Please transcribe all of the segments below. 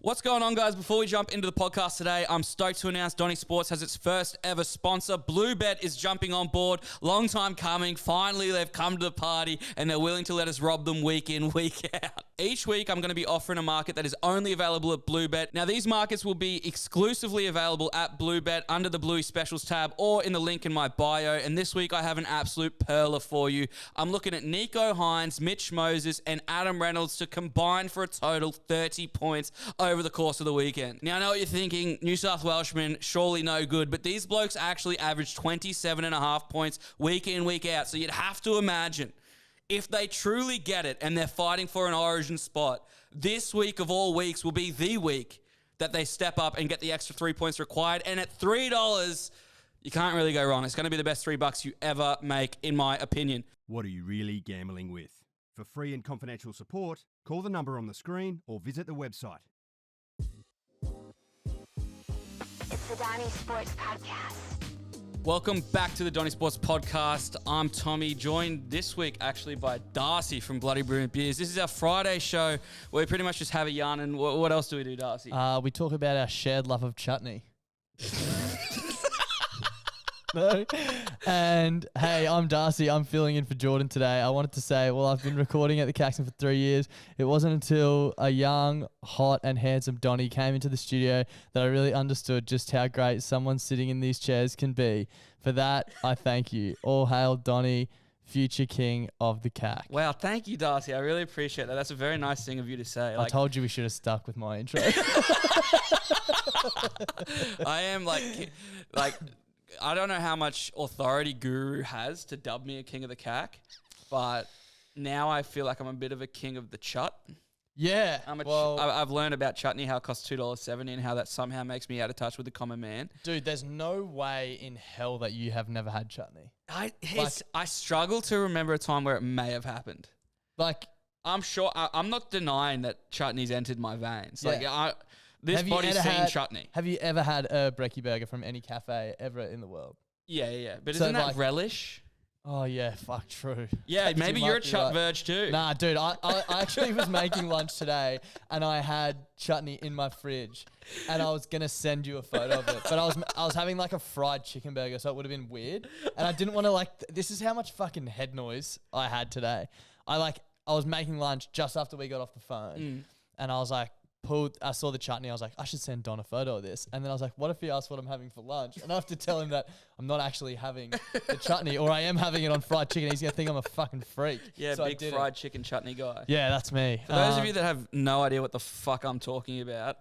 What's going on, guys? Before we jump into the podcast today, I'm stoked to announce Donny Sports has its first ever sponsor. Bluebet is jumping on board. Long time coming. Finally, they've come to the party and they're willing to let us rob them week in, week out. Each week, I'm going to be offering a market that is only available at Bluebet. Now, these markets will be exclusively available at Bluebet under the Bluey Specials tab or in the link in my bio. And this week, I have an absolute perler for you. I'm looking at Nico Hines, Mitch Moses, and Adam Reynolds to combine for a total 30 points over the course of the weekend. Now, I know what you're thinking, New South Welshmen, surely no good, but these blokes actually average 27.5 points week in, week out. So you'd have to imagine if they truly get it and they're fighting for an origin spot, this week of all weeks will be the week that they step up and get the extra 3 points required. And at $3, you can't really go wrong. It's going to be the best $3 you ever make, in my opinion. What are you really gambling with? For free and confidential support, call the number on the screen or visit the website. It's the Donny Sports Podcast. Welcome back to the Donny Sports Podcast. I'm Tommy, joined this week actually by D'Arcy from Bloody Brilliant Beers. This is our Friday show where we pretty much just have a yarn. And what else do we do, D'Arcy? We talk about our shared love of chutney. No. And hey, I'm D'Arcy. I'm filling in for Jordan today. I wanted to say, well, I've been recording at the Caxton for 3 years. It wasn't until a young, hot and handsome Donny came into the studio that I really understood just how great someone sitting in these chairs can be. For that, I thank you. All hail Donny, future king of the CAC. Wow, thank you, D'Arcy. I really appreciate that. That's a very nice thing of you to say. I told you we should have stuck with my intro. I am like I don't know how much authority Guru has to dub me a king of the CAC, but now I feel like I'm a bit of a king of the chut. Yeah. I've learned about chutney, how it costs $2.70 and how that somehow makes me out of touch with the common man. Dude, there's no way in hell that you have never had chutney. I struggle to remember a time where it may have happened. Like, I'm sure, I'm not denying that chutney's entered my veins. Yeah. This body's seen chutney. Have you ever had a brekkie burger from any cafe ever in the world? Yeah. But So, isn't that like, relish? Oh, yeah, fuck, true. Yeah, maybe you're a might be chut right. verge too. Nah, dude, I actually was making lunch today and I had chutney in my fridge and I was going to send you a photo of it. But I was having like a fried chicken burger, so it would have been weird. And I didn't want to this is how much fucking head noise I had today. I was making lunch just after we got off the phone and I was like, I saw the chutney. I was like, I should send Don a photo of this. And then I was like, what if he asks what I'm having for lunch? And I have to tell him that I'm not actually having the chutney, or I am having it on fried chicken. He's going to think I'm a fucking freak. Yeah, so big fried chicken chutney guy. Yeah, that's me. For those of you that have no idea what the fuck I'm talking about,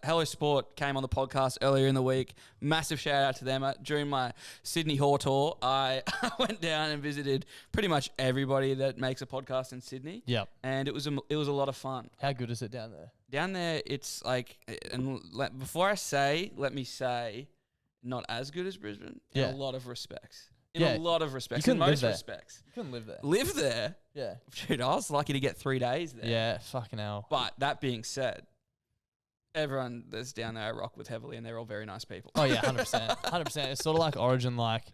Hello Sport came on the podcast earlier in the week. Massive shout out to them. During my Sydney Hall tour, I went down and visited pretty much everybody that makes a podcast in Sydney. Yep. And it was a lot of fun. How good is it down there? Down there, it's like, before I say, let me say, not as good as Brisbane in a lot of respects. In most respects. You couldn't live there. Live there? Yeah. Dude, I was lucky to get 3 days there. Yeah, fucking hell. But that being said, everyone that's down there I rock with heavily, and they're all very nice people. Oh, yeah, 100%. 100%. It's sort of like Origin, like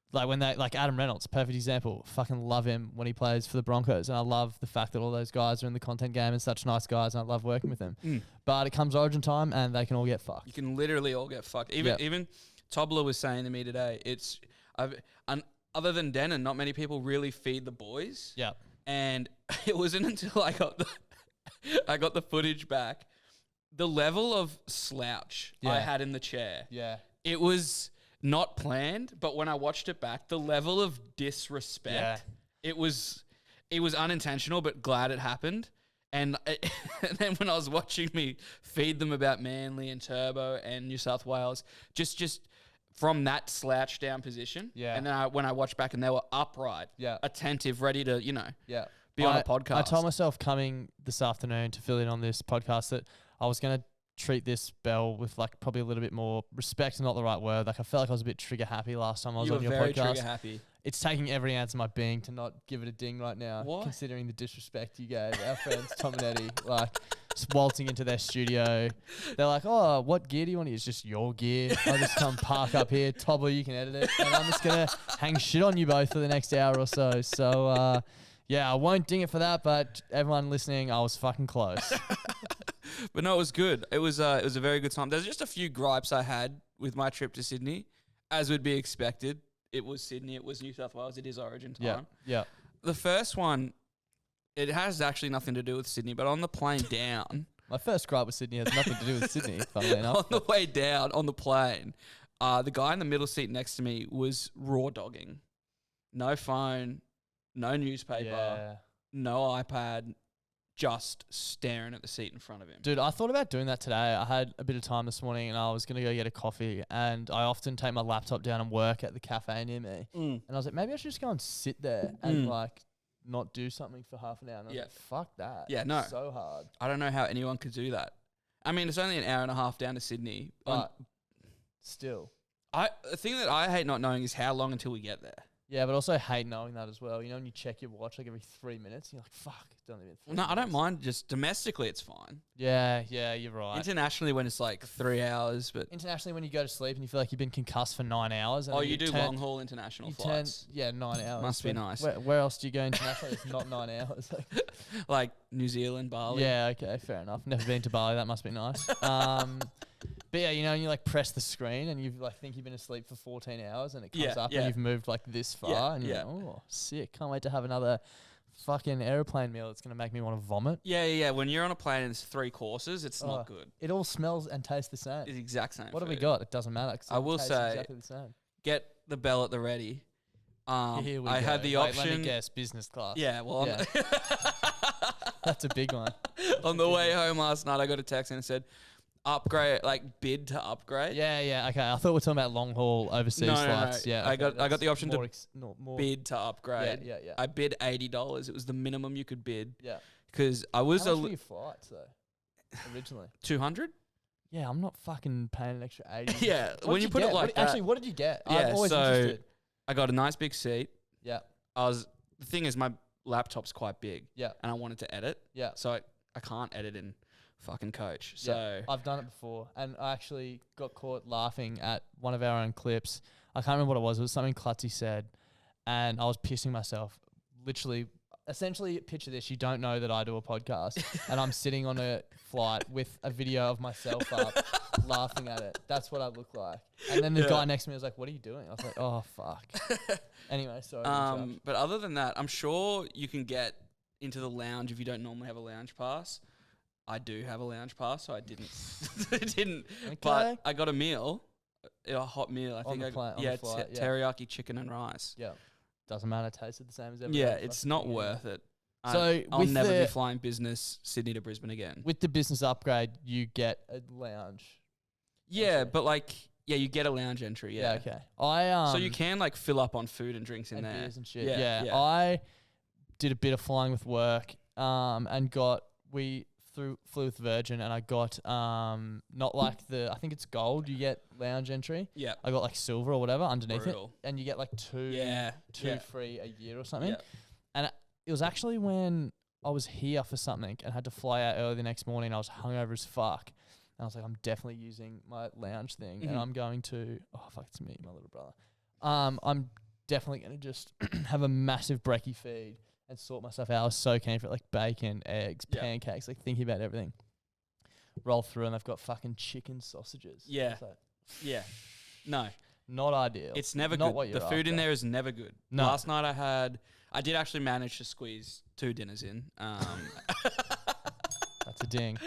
when they, like Adam Reynolds, perfect example. Fucking love him when he plays for the Broncos. And I love the fact that all those guys are in the content game and such nice guys, and I love working with them. But it comes Origin time and they can all get fucked. You can literally all get fucked. Even Tobler was saying to me today, other than Denon, not many people really feed the boys. Yeah. And it wasn't until I got the footage back, the level of slouch I had in the chair. Yeah. It was not planned, but when I watched it back, the level of disrespect, it was unintentional, but glad it happened. And then when I was watching me feed them about Manly and Turbo and New South Wales, just from that slouch down position. Yeah. And then when I watched back and they were upright, attentive, ready to, be on a podcast. I told myself coming this afternoon to fill in on this podcast that I was going to treat this bell with like probably a little bit more respect, not the right word. Like I felt like I was a bit trigger happy last time I was on your podcast. You were very trigger happy. It's taking every ounce of my being to not give it a ding right now. What? Considering the disrespect you gave our friends Tom and Eddie, like just waltzing into their studio. They're like, oh, what gear do you want? It's just your gear. I'll just come park up here. Tobler, you can edit it. And I'm just going to hang shit on you both for the next hour or so. So, yeah, I won't ding it for that, but everyone listening, I was fucking close. But no, it was good. It was a very good time. There's just a few gripes I had with my trip to Sydney, as would be expected. It was Sydney. It was New South Wales. It is Origin time. Yeah. The first one, it has actually nothing to do with Sydney, but on the plane down, My first gripe with Sydney has nothing to do with Sydney, funnily enough. on the way down on the plane, the guy in the middle seat next to me was raw dogging. No phone, no newspaper, no iPad, just staring at the seat in front of him. Dude, I thought about doing that today. I had a bit of time this morning and I was going to go get a coffee, and I often take my laptop down and work at the cafe near me. And I was like, maybe I should just go and sit there and like not do something for half an hour. And I was like, fuck that. Yeah, no. It's so hard. I don't know how anyone could do that. I mean, it's only an hour and a half down to Sydney. But still. The thing that I hate not knowing is how long until we get there. Yeah, but also hate knowing that as well. You know, when you check your watch like every 3 minutes, you're like, fuck, it's only been 3 No, minutes. I don't mind. Just domestically, it's fine. Yeah, you're right. Internationally, when it's like 3 hours, but Internationally, when you go to sleep and you feel like you've been concussed for 9 hours. And oh, then you do turn- long haul international you flights, 9 hours. Must be When- nice. Where else do you go internationally? It's not 9 hours. like New Zealand, Bali. Yeah, okay, fair enough. Never been to Bali. That must be nice. But yeah, you know, you like press the screen and you like think you've been asleep for 14 hours and it comes up and you've moved like this far and you're like, oh, sick. Can't wait to have another fucking airplane meal. It's going to make me want to vomit. Yeah. When you're on a plane and it's 3 courses, it's not good. It all smells and tastes the same. It's the exact same. What have food. we got? It doesn't matter. 'Cause I it will tastes say, exactly the same. Get the bell at the ready. Here we I go. had the Wait, option. let me guess, business class. Yeah, well, Yeah. That's a big one. on the way home last night, I got a text and it said, upgrade, like bid to upgrade. Yeah. Okay, I thought we were talking about long haul overseas flights. No. Yeah, I okay, got the option to more. bid to upgrade. Yeah. I bid $80. It was the minimum you could bid. Yeah. Because I was How much were your flights though? Originally. 200. Yeah, I'm not fucking paying an extra 80. Yeah, What when did you put it get? like that. Actually, what did you get? Yeah, I'm always so interested. I got a nice big seat. Yeah. The thing is, my laptop's quite big. Yeah. And I wanted to edit. Yeah. So I can't edit in fucking Coach. So Yeah, I've done it before, and I actually got caught laughing at one of our own clips. I can't remember what it was. It was something Klutzy said, and I was pissing myself. Literally, essentially, picture this. You don't know that I do a podcast, and I'm sitting on a flight with a video of myself up, laughing at it. That's what I look like. And then the guy next to me was like, "What are you doing?" I was like, "Oh, fuck." Anyway, sorry. to interrupt. but other than that, I'm sure you can get into the lounge if you don't normally have a lounge pass. I do have a lounge pass, so I didn't. But Okay. I got a meal, a hot meal. I think the plane- on the it's flight, yeah. teriyaki chicken and rice. Yeah. Doesn't matter. Tasted the same as everyone Yeah, else. it's Fucking not thing, worth it. So I'll with never be the- flying business Sydney to Brisbane again. With the business upgrade, you get a lounge. Yeah, but like, you get a lounge entry. Yeah. Okay. I So you can like fill up on food and drinks in and there. beers and shit. Yeah, Yeah. I did a bit of flying with work, and flew with Virgin, and I got not like I think it's gold. You get lounge entry. Yeah. I got like silver or whatever underneath Brutal. it, and you get like two Yeah. free a year or something. Yeah. And it was actually when I was here for something and had to fly out early the next morning. I was hungover as fuck. And I was like, I'm definitely using my lounge thing, and I'm going to. Oh fuck, it's me, my little brother. I'm definitely gonna just have a massive brekkie feed and sort myself out. I was so keen for it, like bacon, eggs, pancakes, like thinking about everything. Roll through and they've got fucking chicken sausages. Yeah. It's like, Yeah. No, not ideal. it's never not good. What you're The food in after. there is never good. No. Last night I did actually manage to squeeze 2 dinners in. That's a ding.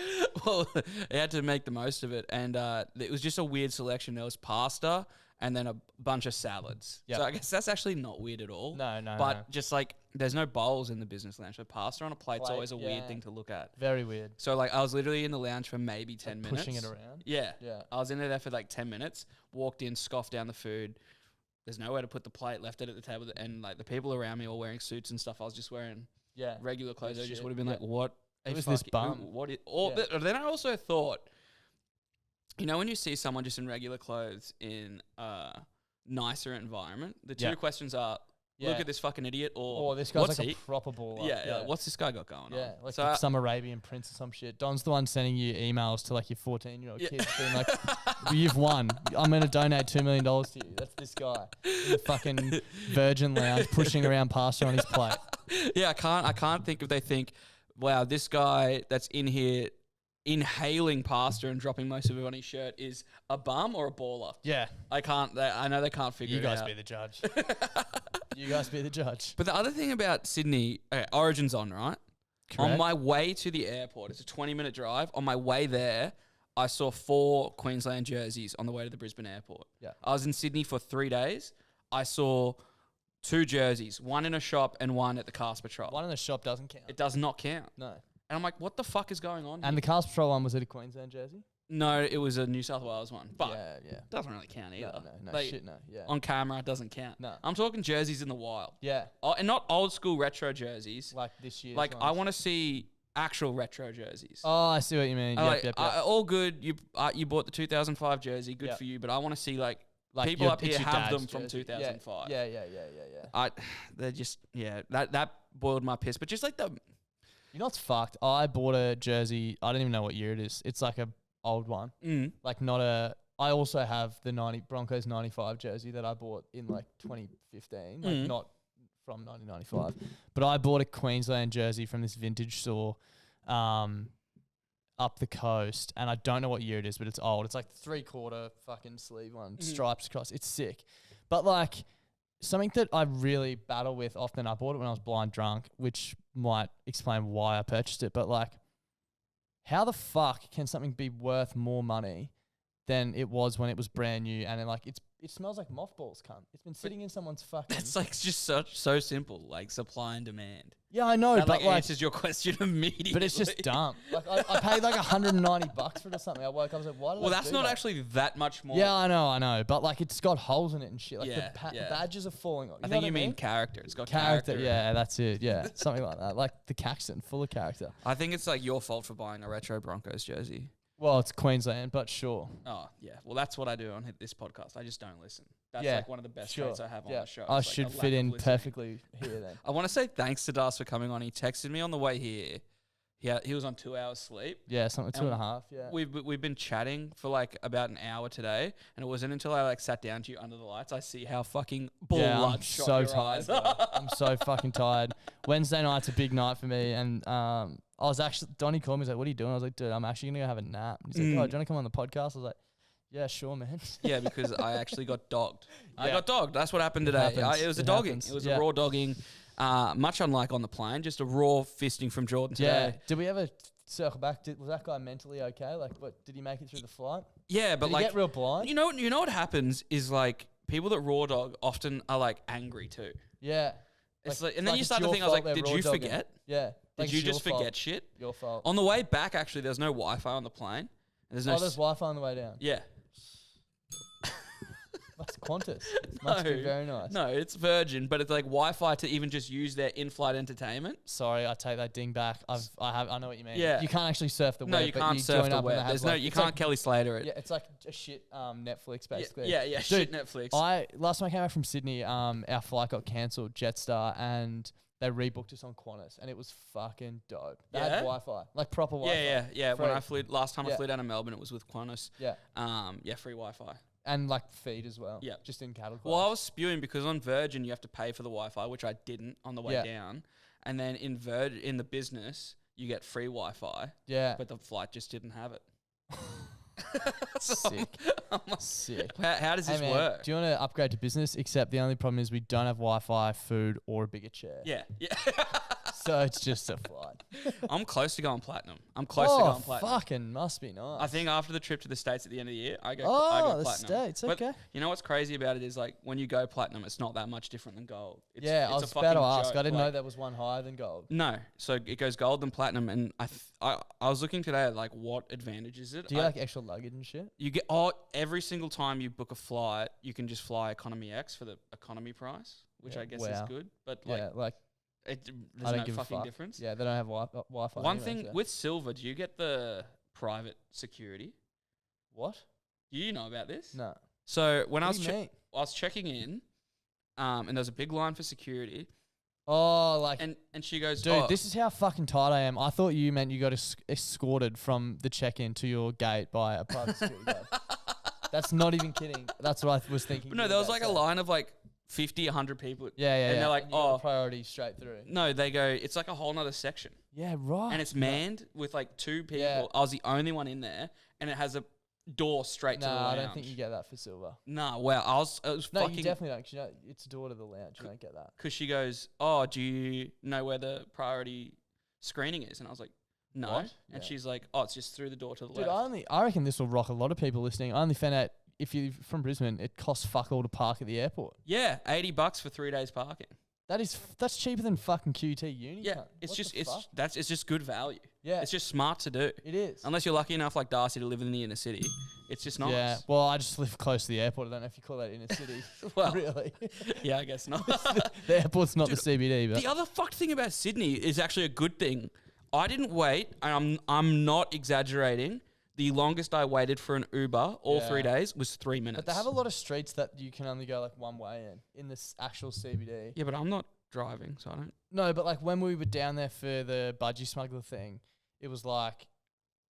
Well, I had to make the most of it, and it was just a weird selection. There was pasta and then a bunch of salads. Yep. So I guess that's actually not weird at all. No. But just like there's no bowls in the business lounge, so pasta on a plate's Plate, always a weird yeah. thing to look at. Very weird. So like I was literally in the lounge for maybe 10 minutes. Pushing it around. Yeah. Yeah. I was in there for like 10 minutes, walked in, scoffed down the food. There's nowhere to put the plate, left it at the table, and like the people around me all wearing suits and stuff. I was just wearing Yeah. regular clothes. I just shit. would have been Yeah. like, what? Who is this bum? What is, or, Yeah. Then I also thought, you know, when you see someone just in regular clothes in a nicer environment, the two Yeah. questions are, Yeah. look at this fucking idiot, or Oh, this guy's what's like he? a proper baller. Yeah, what's this guy got going Yeah, on? like So some Arabian prince or some shit. Don's the one sending you emails to like your 14-year-old kids being like, you've won. I'm going to donate $2 million to you. That's this guy in the fucking Virgin Lounge pushing around pasta on his plate. yeah, I can't think if they think, wow, this guy that's in here inhaling pasta and dropping most of it on his shirt is a bum or a baller. Yeah. I know they can't figure You it out. guys be the judge. You guys be the judge. But the other thing about Sydney, Origin's on, right? Correct. On my way to the airport, it's a 20-minute drive. On my way there, I saw 4 Queensland jerseys on the way to the Brisbane airport. Yeah. I was in Sydney for 3 days. I saw 2 jerseys, one in a shop and one at the Cast Patrol. One in the shop doesn't count. It does not count. No. And I'm like, what the fuck is going on And here? the Cast Patrol one, was it a Queensland jersey? No, it was a New South Wales one. But yeah. it doesn't really count either. No, Like, shit, no. Yeah. On camera, it doesn't count. No. I'm talking jerseys in the wild. Yeah. Oh, and not old school retro jerseys. Like this year. Like, I want to see actual retro jerseys. Oh, I see what you mean. Yep. All good. You bought the 2005 jersey. Good Yep. for you. But I want to see like Like people up it's here your have dad's them from jersey. 2005. Yeah. They're just that boiled my piss. But just like the You know what's fucked? I bought a jersey. I don't even know what year it is. It's like a old one. Like not a. I also have the Broncos 95 jersey that I bought in like 2015. Like not from 1995. But I bought a Queensland jersey from this vintage store up the coast. And I don't know what year it is, but it's old. It's like 3/4 fucking sleeve one. Stripes across. It's sick. But like something that I really battle with often, I bought it when I was blind drunk, which might explain why I purchased it. But like, how the fuck can something be worth more money than it was when it was brand new? And then like it smells like mothballs, cunt. It's been sitting in someone's fucking. it's like just so simple, like supply and demand. Yeah, I know, That but like answers your question immediately. but it's just dumb. Like I paid like $190 for it or something. I woke up, I was like, why did Well, I that's do not that? actually that much more. Yeah, I know, but like it's got holes in it and shit. Like Yeah, the badges are falling off. I know think what you mean character. It's got character. character. Yeah, that's it. Yeah, something like that. Like the Caxton, full of character. I think it's like your fault for buying a retro Broncos jersey. Well, it's Queensland, but sure. Oh, yeah. Well, that's what I do on this podcast. I just don't listen. That's Yeah, like one of the best traits I have on the show. I It's like should a lack fit of in listening. perfectly here then. I want to say thanks to Das for coming on. He texted me on the way here. He was on 2 hours sleep. Yeah, something 2.5. Yeah. We've been chatting for like about an hour today, and it wasn't until I like sat down to you under the lights I see how fucking I'm bloodshot so your tired. eyes bro. are. I'm so fucking tired. Wednesday night's a big night for me, and I was actually Donny called me. He's like, "What are you doing?" I was like, "Dude, I'm actually gonna go have a nap." And he's like, "Oh, do you want to come on the podcast?" I was like, "Yeah, sure, man." Yeah, because I actually got dogged. I Yeah. got dogged. That's what happened today. happens. It was a It dogging. happens. It was Yeah. a raw dogging. Much unlike on the plane, just a raw fisting from Jordan Yeah. today. Did we ever circle back? Was that guy mentally okay? Like, what did he make it through the flight? Yeah, but Did like he get real blind? you know what happens is like people that raw dog often are like angry too. Yeah. It's like, and then you it's start to your think, I was fault like, they're did raw you dogging. forget? Yeah. Did Like, you it's your just fault. forget shit? Your fault. On the way back, actually, there's no Wi-Fi on the plane. And there's no. There's Wi-Fi on the way down. Yeah. That's Qantas. Must be No. very nice. No, it's Virgin, but it's like Wi-Fi to even just use their in-flight entertainment. Sorry, I take that ding back. I know what you mean. Yeah. You can't actually surf the web. No, you but can't you surf join the up and they web. have There's no, like- you it's can't like- Kelly Slater it. Yeah, it's like a shit Netflix basically. Yeah, Dude, shit Netflix. Last time I came back from Sydney, our flight got cancelled, Jetstar, and they rebooked us on Qantas, and it was fucking dope. They had Yeah? Wi-Fi, like proper Wi-Fi. Yeah. When Free. I flew last time I Yeah. flew down to Melbourne, it was with Qantas. Yeah, Free Wi-Fi. and like feed as well. Yeah. just in cattle class. Well, I was spewing because on Virgin you have to pay for the Wi-Fi, which I didn't on the way Yeah. down, and then in the business you get free Wi-Fi, yeah, but the flight just didn't have it. sick, I'm like, sick. how does Hey this man, work? do you want to upgrade to business? Except the only problem is we don't have Wi-Fi, food, or a bigger chair. Yeah. So it's just a flight. I'm close to going platinum. I'm close to going platinum. Fucking must be nice. I think after the trip to the States at the end of the year, I go the platinum. States, But okay. you know what's crazy about it is like when you go platinum, it's not that much different than gold. It's, yeah, it's I a was about to fucking ask. joke. I didn't know Like, there was one higher than gold. No, so it goes gold and platinum, and I was looking today at like what advantage is it? Do you get like extra luggage and shit? You get every single time you book a flight, you can just fly Economy X for the economy price, which Yeah, I guess is wow. good. But like, Yeah, like there's I don't no give a fucking fuck. difference. Yeah, they don't have Wi-Fi. One anyway, thing so. with silver, do you get the private security? What? Do you know about this? No. So when I What was do you mean? I was checking in, and there was a big line for security, Oh, like, and she goes, dude, "Oh, this is how fucking tired I am. I thought you meant you got escorted from the check-in to your gate by a private security guard. That's not even kidding. That's what I was thinking. But no, you there were was about like to a say. line of like 50, 100 people. Yeah. And they're like, you got the oh, priority straight through. no, they go, it's like a whole nother section. Yeah, right. And it's manned with like 2 people. Yeah. I was the only one in there, and it has a door straight to the No, lounge. I don't think you get that for silver. Nah, wow, it was No, fucking. you definitely don't, because it's a door to the lounge. You don't get that. Because she goes, oh, do you know where the priority screening is? And I was like, no. What? And Yeah. she's like, oh, it's just through the door to the Dude, left. I reckon this will rock a lot of people listening. I only found out if you're from Brisbane, it costs fuck all to park at the airport. Yeah, $80 for 3 days parking. That's cheaper than fucking QT uni. Yeah, cunt. it's What just the fuck? it's just good value. Yeah. It's just smart to do. It is. Unless you're lucky enough like D'Arcy to live in the inner city, it's just nice. Yeah. Well, I just live close to the airport. I don't know if you call that inner city. Well, really. Yeah, I guess not. The airport's not Dude, the CBD, but The other fucked thing about Sydney is actually a good thing. I didn't wait, and I'm not exaggerating. The longest I waited for an Uber all 3 Yeah. days was 3 minutes. but they have a lot of streets that you can only go like one way in this actual CBD. Yeah, but I'm not driving, so I don't. No, but like when we were down there for the budgie smuggler thing, it was like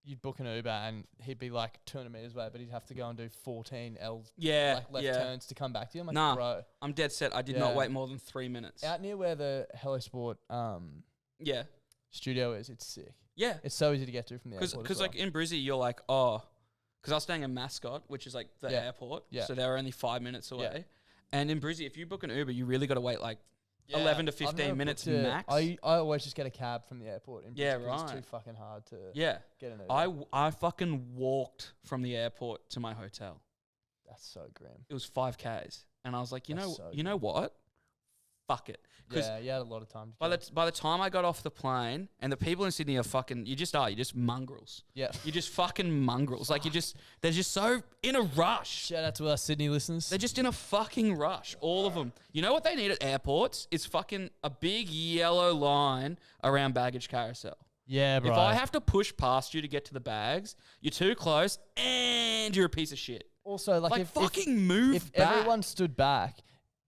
you'd book an Uber and he'd be like 200 meters away, but he'd have to go and do 14 L Yeah, like left yeah. turns to come back to you. I'm like, Nah. bro, I'm dead set. I did Yeah. not wait more than 3 minutes. out near where the Hello Sport Yeah, studio is, it's sick. yeah. It's so easy to get to from the airport. Because as well. like in Brizzy, you're like, oh, because I was staying in Mascot, which is like the Yeah. airport. Yeah. So they're only 5 minutes away. Yeah. And in Brizzy, if you book an Uber, you really got to wait like Yeah, 11 to I've 15 never minutes booked max. I always just get a cab from the airport. In Yeah, Brisbane 'cause It's right. too fucking hard to Yeah. get an Uber. I fucking walked from the airport to my hotel. That's so grim. It was 5Ks. And I was like, That's so you know what? Fuck it. Because Yeah, you had a lot of time. To by kill. by the time I got off the plane, and the people in Sydney are fucking, you're just mongrels. Yeah. You're just fucking mongrels. Like they're just so in a rush. Shout out to our Sydney listeners. They're just in a fucking rush, all of them. You know what they need at airports? Is fucking a big yellow line around baggage carousel. Yeah, bro. If I have to push past you to get to the bags, you're too close and you're a piece of shit. also, like, Like, if fucking move if back. everyone stood back,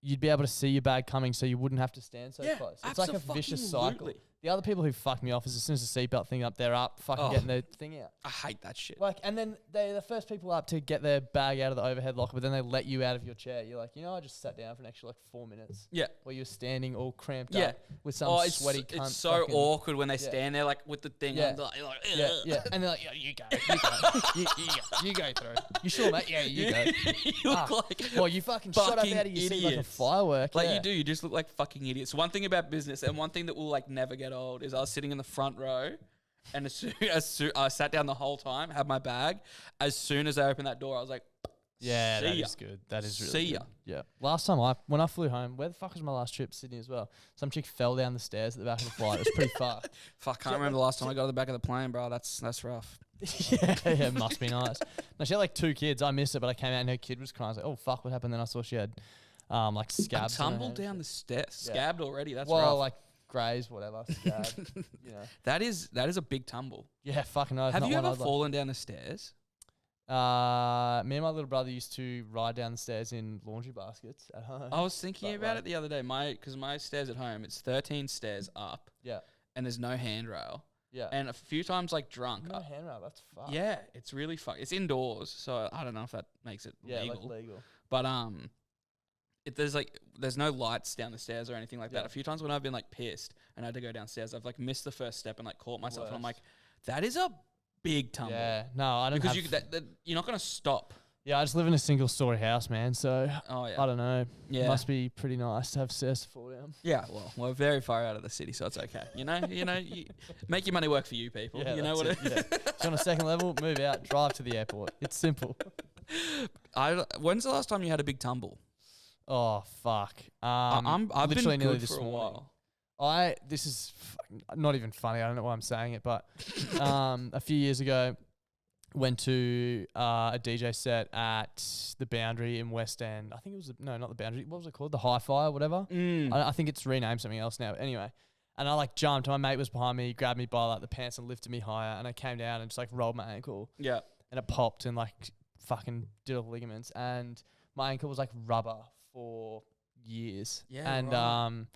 you'd be able to see your bag coming, so you wouldn't have to stand so Yeah, close. It's like a vicious cycle. abso-fucking-lutely. The other people who fuck me off is as soon as the seatbelt thing up, they're up, fucking Oh. getting their thing out. I hate that shit. Like, and then they're the first people up to get their bag out of the overhead locker, but then they let you out of your chair. You're like, I just sat down for an extra like 4 minutes. Yeah. Where you're standing all cramped Yeah. up with some Oh, sweaty cunt. it's so fucking- awkward when they stand there like with the thing Yeah. on. Like, Yeah, yeah. And they're like, yeah, you go. You go through. You sure, mate? Yeah, you go. You look Ah. like Well, you fucking shot up fucking out of your seat like a idiots. firework. Like yeah. you do, you just look like fucking idiots. One thing about business, and one thing that will like never get old, is I was sitting in the front row, and as soon I sat down the whole time, had my bag. As soon as I opened that door, I was like, Yeah, See that ya. is good. That is really See good. ya. Yeah. Last time when I flew home, where the fuck was my last trip? Sydney as well. Some chick fell down the stairs at the back of the flight. It was pretty far. fuck, can't remember the last time I got to the back of the plane, bro. That's rough. yeah, it must be nice. No, she had like 2 kids. I missed it, but I came out and her kid was crying. I was like, oh fuck, what happened? Then I saw she had like I scabs. on her tumbled hands. down the stairs, Yeah. scabbed already. That's well, rough. like graze, whatever. Scab, that is a big tumble. Yeah, fucking no. Have not you one ever I'd like. fallen down the stairs? Me and my little brother used to ride down the stairs in laundry baskets at home. I was thinking But, about like- it the other day. Because my stairs at home, it's 13 stairs up, Yeah, and there's no handrail. yeah. And a few times, like drunk. no handrail. That's fucked. Yeah, it's really It's indoors, so I don't know if that makes it Yeah, legal. like legal. But there's no lights down the stairs or anything like Yeah. that. A few times when I've been like pissed and I had to go downstairs, I've like missed the first step and like caught myself, and I'm like, Worst. that is a big tumble. Yeah, no, I don't Because have, you're not gonna stop. yeah, I just live in a single story house, man. So Oh yeah. I don't know. Yeah. Must be pretty nice to have stairs to fall down. Yeah, well, we're very far out of the city, so it's okay. You make your money work for you people. Yeah, you know that's what? it, yeah. So on a second level, move out, drive to the airport. It's simple. When's the last time you had a big tumble? Oh fuck. I've literally been nearly good this for a morning. while. This is not even funny. I don't know why I'm saying it, but a few years ago, went to a DJ set at the Boundary in West End. I think it was not the Boundary. What was it called? The Hi-Fi or whatever. I think it's renamed something else now. Anyway, and I like jumped. My mate was behind me, grabbed me by like the pants and lifted me higher, and I came down and just like rolled my ankle, Yeah. and it popped and like fucking did all the ligaments, and my ankle was like rubber for years. Yeah, and right.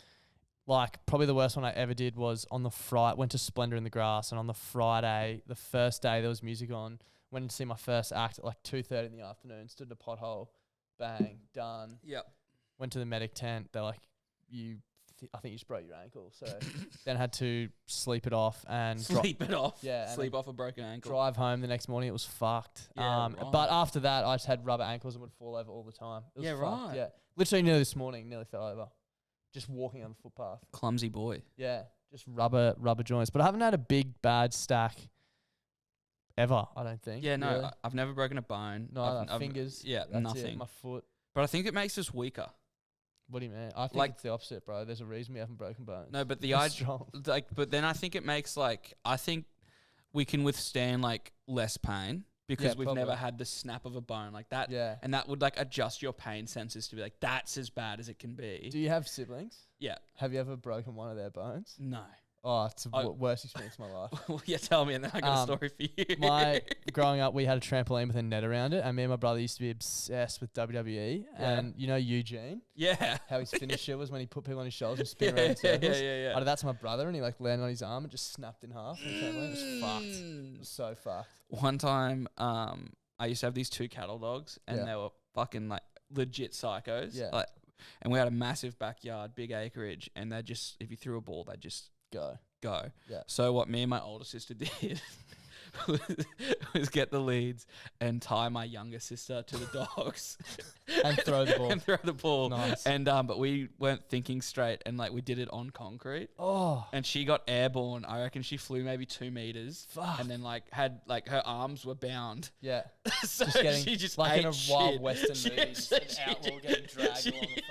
like probably the worst one I ever did was on the Friday, went to Splendor in the Grass, and on the Friday, the first day there was music on, went to see my first act at like 2:30 in the afternoon, stood in a pothole, bang, done. Yeah. Went to the medic tent. They're like, I think you just broke your ankle. So then had to sleep it off and Sleep it off. Yeah, Sleep off a broken ankle. drive home the next morning. It was fucked. Yeah, right. But after that, I just had rubber ankles and would fall over all the time. It was Yeah, fucked. right. Yeah, literally nearly this morning, nearly fell over, just walking on the footpath. Clumsy boy. Yeah, just rubber joints. But I haven't had a big bad stack ever. I don't think. Yeah, no, Really? I've never broken a bone. No, I've fingers. Yeah, that's nothing. It, my foot. But I think it makes us weaker. What do you mean? I think Like- it's the opposite, bro. There's a reason we haven't broken bones. No, but the We're idea, strong. but then I think it makes I think we can withstand less pain because Yeah, we've probably. never had the snap of a bone like that. Yeah. And that would adjust your pain senses to be that's as bad as it can be. Do you have siblings? Yeah. Have you ever broken one of their bones? No. Oh, it's the I- worst experience of my life. Well, yeah, tell me, and then I got a story for you. Growing up, we had a trampoline with a net around it, and me and my brother used to be obsessed with WWE. Yeah. And you know Eugene, Yeah. how his finisher was when he put people on his shoulders and spin around in circles. yeah. I did that to my brother, and he landed on his arm and just snapped in half. On the trampoline. It was fucked. It was so fucked. One time, I used to have these 2 cattle dogs, and Yeah. they were fucking legit psychos. Yeah. And we had a massive backyard, big acreage, and they just, if you threw a ball, they just Go. go. Yeah. So what me and my older sister did was get the leads and tie my younger sister to the dogs And throw the ball. and throw the ball. Nice. And but we weren't thinking straight, and we did it on concrete. Oh. And she got airborne. I reckon she flew maybe 2 meters. Fuck. And then had her arms were bound. Yeah. So Just getting she just like in ate a wild shit. Western She- movie, just she- an outlaw getting dragged along a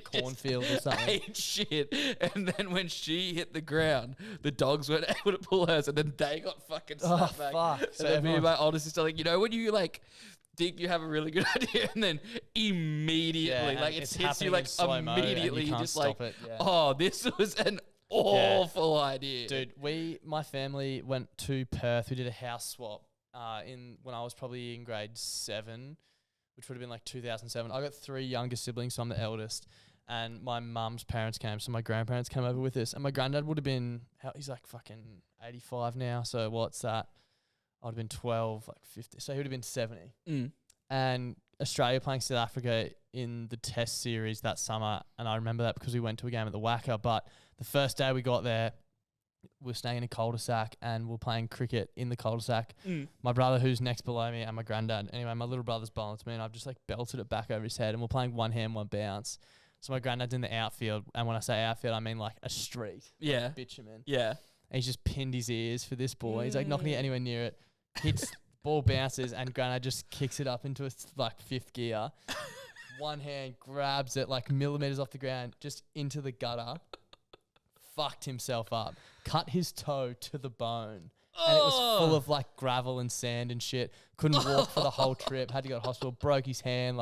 fucking cornfield or something. Ate shit, and then when she hit the ground, the dogs weren't able to pull hers, and then they got fucking Oh, snapped back. fuck. And So then me and everyone- my older sister, when you think you have a really good idea, and then immediately, and it it's hits you happening in slow-mo and you immediately, can't just stop it, yeah. oh, this was an awful idea, Dude, my family went to Perth. We did a house swap when I was probably in grade 7, which would have been 2007. I got 3 younger siblings, so I'm the eldest. And my mum's parents came, so my grandparents came over with us. And my granddad would have been, he's fucking 85 now, so what's that? I'd have been 12, 50. So he would have been 70. Mm. And Australia playing South Africa in the test series that summer. And I remember that because we went to a game at the Wacker. But the first day we got there, we were staying in a cul-de-sac and we were playing cricket in the cul-de-sac. Mm. My brother, who's next below me, and my granddad. Anyway, my little brother's bowling to me, and I've just belted it back over his head. And we're playing one hand, one bounce. So my granddad's in the outfield. And when I say outfield, I mean a street. Yeah. Bitumen. Yeah. And he's just pinned his ears for this ball. He's not going to get anywhere near it. Hits, ball bounces, and Granddad just kicks it up into its 5th gear. One hand grabs it millimeters off the ground, just into the gutter. Fucked himself up. Cut his toe to the bone. And it was full of gravel and sand and shit. Couldn't walk for the whole trip. Had to go to hospital. Broke his hand,